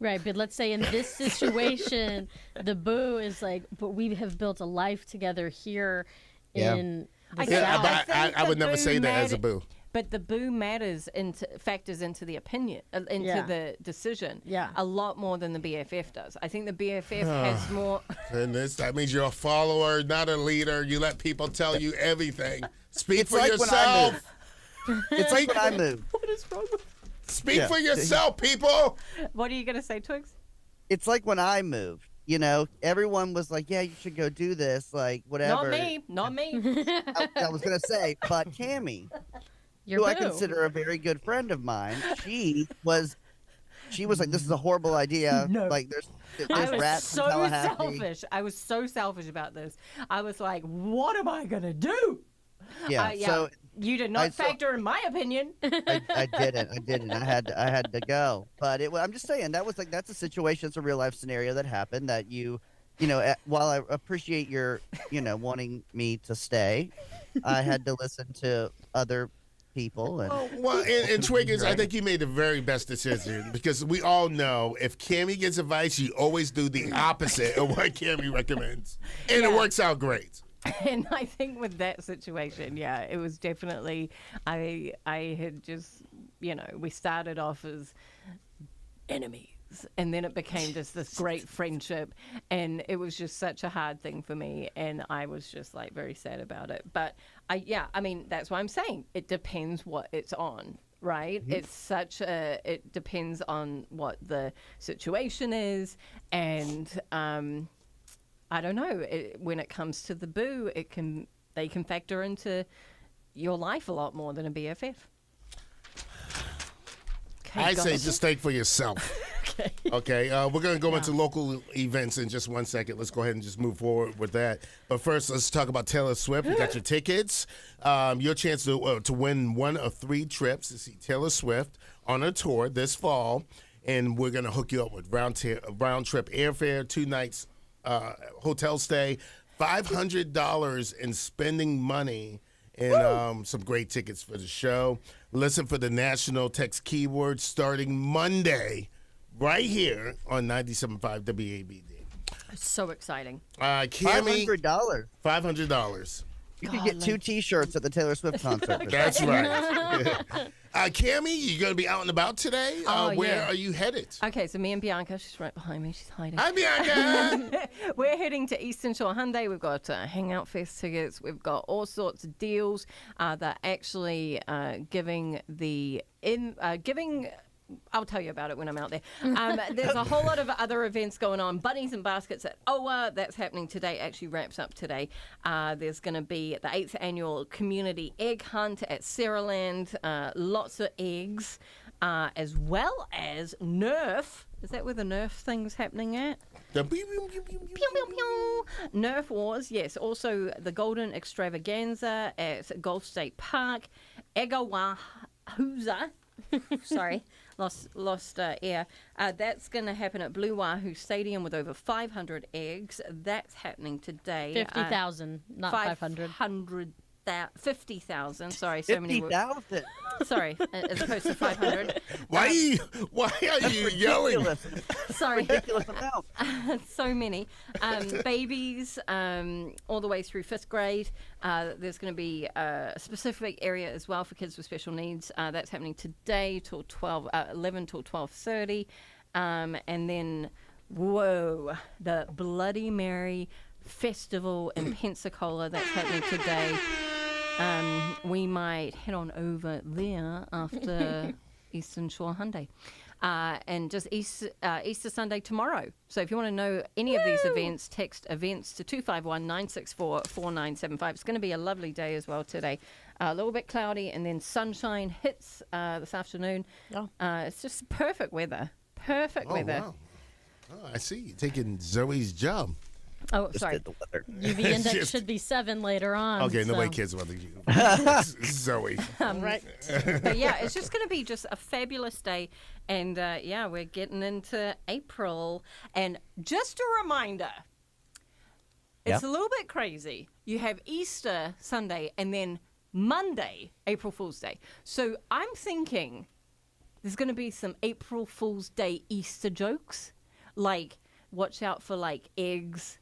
Right, but let's say in this situation, the boo is like, but we have built a life together here Yeah. in the I South. think- Yeah, think I the would never boo say that as a matter- boo. But the boo factors into the opinion, into Yeah. the decision, Yeah. a lot more than the BFF does. I think the BFF has more. Goodness, that means you're a follower, not a leader. You let people tell you everything. Speak It's for like when I yourself. It's like when I moved. What is wrong with? Speak Yeah. for yourself, people. What are you gonna say, Twigs? It's like when I moved. Everyone was like, "Yeah, you should go do this." Like whatever. Not me. I was gonna say, but Tammy, Your who boo. I consider a very good friend of mine, she was She was like, "This is a horrible idea." No. Like, I there's was rats in so Tallahassee. selfish. I was so selfish about this. I was like, what am I going to do? Yeah. So you did not I saw- factor in my opinion. I didn't. I had to go. But I'm just saying that's a situation. It's a real life scenario that happened. That while I appreciate your wanting me to stay, I had to listen to other people. And Well, and Twiggers, I think you made the very best decision because we all know if Cammie gets advice, you always do the opposite of what Cammie recommends, and it works out great. And I think with that situation, yeah, it was definitely I had just we started off as enemies. And then it became just this great friendship, and it was just such a hard thing for me, and I was just like very sad about it. But I mean, that's what I'm saying. It depends what it's on, right? Mm-hmm. It depends on what the situation is, and I don't know. When it comes to the boo, they can factor into your life a lot more than a BFF. Okay, I say guys. just think for yourself. Okay, we're going to go into local events in just 1 second. Let's go ahead and just move forward with that. But first, let's talk about Taylor Swift. You got your tickets. Your chance to win one of 3 trips to see Taylor Swift on a tour this fall. And we're going to hook you up with round trip airfare, 2 nights hotel stay, $500 in spending money, and some great tickets for the show. Listen for the national text keyword starting Monday right here on 97.5 WABD. So exciking. Cammie, $500. $500. You could get 2 T-shirts at the Taylor Swift concert. for That's right. Cammie, you going to be out and about today? Where yeah. are you headed? Okay, so me and Bianca, she's right behind me. She's hiding. Hi, Bianca. We're heading to Eastern Shore Hyundai. We've got Hangout Fest tickets. We've got all sorts of deals. They're actually giving I'll tell you about it when I'm out there. There's a whole lot of other events going on. Bunnies and Baskets at OWA, that's happening today, actually wraps up today. There's going to be the 8th annual community egg hunt at Saraland. Lots of eggs, as well as Nerf. Is that where the Nerf thing's happening at? The pew, pew, pew, pew, pew, Pew, pew, pew. Nerf Wars, yes. Also, the Golden Extravaganza at Gulf State Park. Egawahuza. Sorry, lost air. That's going to happen at Blue Wahoo Stadium with over 500 eggs. That's happening today. 50,000, not 500. 50,000. Sorry, so many. 50,000. Sorry, as opposed to 500. Why are you yelling? Ridiculous. Sorry. Ridiculous amount. So many babies all the way through 5th grade. There's going to be a specific area as well for kids with special needs. That's happening today till 11 till 12:30, and then the Bloody Mary Festival in Pensacola. That's happening today. We might head on over there after Eastern Shore Hyundai. And just Easter Sunday tomorrow. So if you want to know any of these events, text events to 251-964-4975. It's going to be a lovely day as well today. A little bit cloudy, and then sunshine hits this afternoon. Oh. It's just perfect weather. Perfect weather. Wow. Oh, I see. You're taking Zoe's job. Oh, Just sorry. did the weather. UV index should be 7 later on. Okay, so. nobody cares about the Zoe. Right. But yeah, it's just going to be just a fabulous day. And yeah, we're getting into April. And just a reminder, it's a little bit crazy. You have Easter Sunday and then Monday, April Fool's Day. So I'm thinking there's going to be some April Fool's Day Easter jokes. Like, watch out for like eggs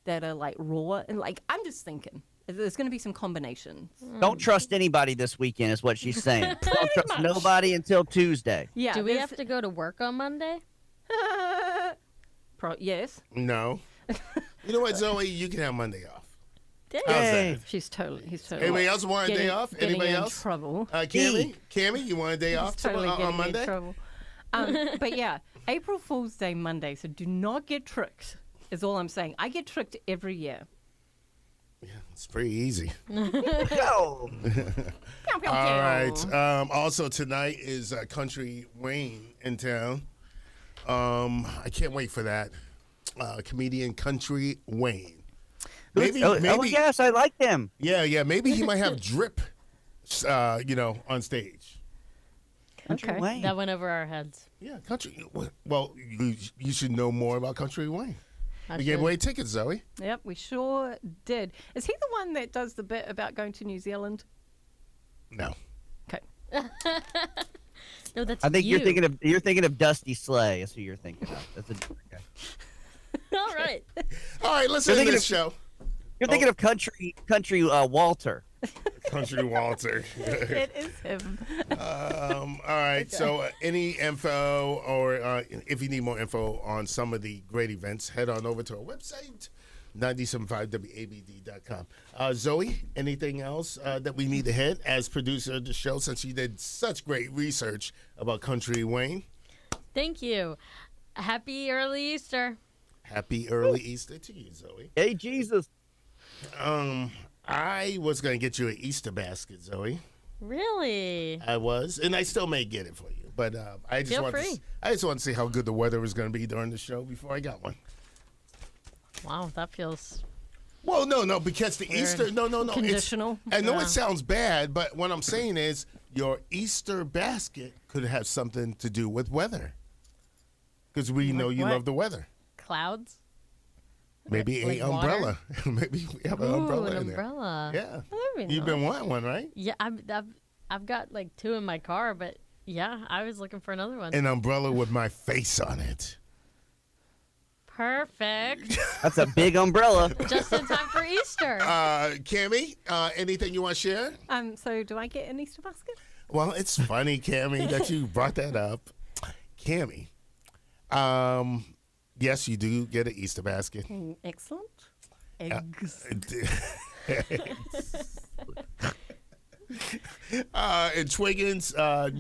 that are like raw. And like, I'm just thinking there's going to be some combinations. Don't trust anybody this weekend, is what she's saying. Don't trust nobody until Tuesday. Yeah. Do we have to go to work on Monday? Yes. No. You know what, Zoe? You can have Monday off. Dang. How's Yay. that? He's totally Anybody else want a day off? getting Anybody in else? trouble. Cammie, you want a day off He's totally on getting Monday? in trouble. But yeah, April Fool's Day Monday. So do not get tricked. Is all I'm saying. I get tricked every year. It's pretty easy. Go. Pew, pew, All pew. right. Also tonight is Country Wayne in town. I can't wait for that. Comedian Country Wayne. Maybe, oh, yes, I like him. yeah. Maybe he might have drip, on stage. Country Okay. Wayne. That went over our heads. Yeah, Country. Well, you should know more about Country Wayne. I We gave should. away tickets, Zoe. Yep, we sure did. Is he the one that does the bit about going to New Zealand? No. Okay. No, that's I think you. you're thinking of Dusty Slay. That's who you're thinking of. That's a different guy. All right. All right, let's You're end thinking this of- show. You're thinking of country Walter. Country Walter. It is him. All right. So, any info or if you need more info on some of the great events, head on over to our website, 975wabd.com. Zoe, anything else that we need to hit as producer of the show, since you did such great research about Country Wayne? Thank you. Happy early Easter. Happy early Easter to you, Zoe. Hey, Jesus. I was going to get you an Easter basket, Zoe. Really? I was, and I still may get it for you. But I just Feel want free. I just want to see how good the weather was going to be during the show before I got one. Wow, that feels. Well, no, because the Easter, no. it's- Conditional. I know Yeah. it sounds bad, but what I'm saying is your Easter basket could have something to do with weather. Because we know you what? love the weather. Clouds? Maybe Like an water? umbrella. Maybe we have an Ooh, umbrella an in there. umbrella. Yeah. That'd be You've been wanting one, right? Yeah, I've got like 2 in my car, but yeah, I was looking for another one. An umbrella with my face on it. Perfect. That's a big umbrella. Just in time for Easter. Cammie, anything you want to share? So do I get an Easter basket? Well, it's funny, Cammie, that you brought that up. Cammie, yes, you do get an Easter basket. Excellent. Eggs. And Twiggins,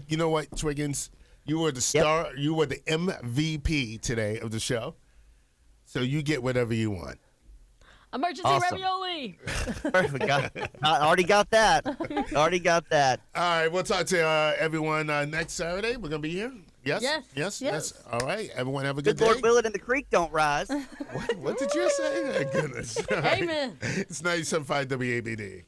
you know what, Twiggins? You were the star. You were the MVP today of the show. So you get whatever you want. Emergency Awesome. ravioli. Perfect. Already got that. Already got that. All right, we'll talk to everyone next Saturday. We're going to be here. Yes? Yes. Yes. All right. Everyone have a good Good Lord day. willing and the creek don't rise. What did you say? My goodness. All right. Amen. It's 97.5 WABD.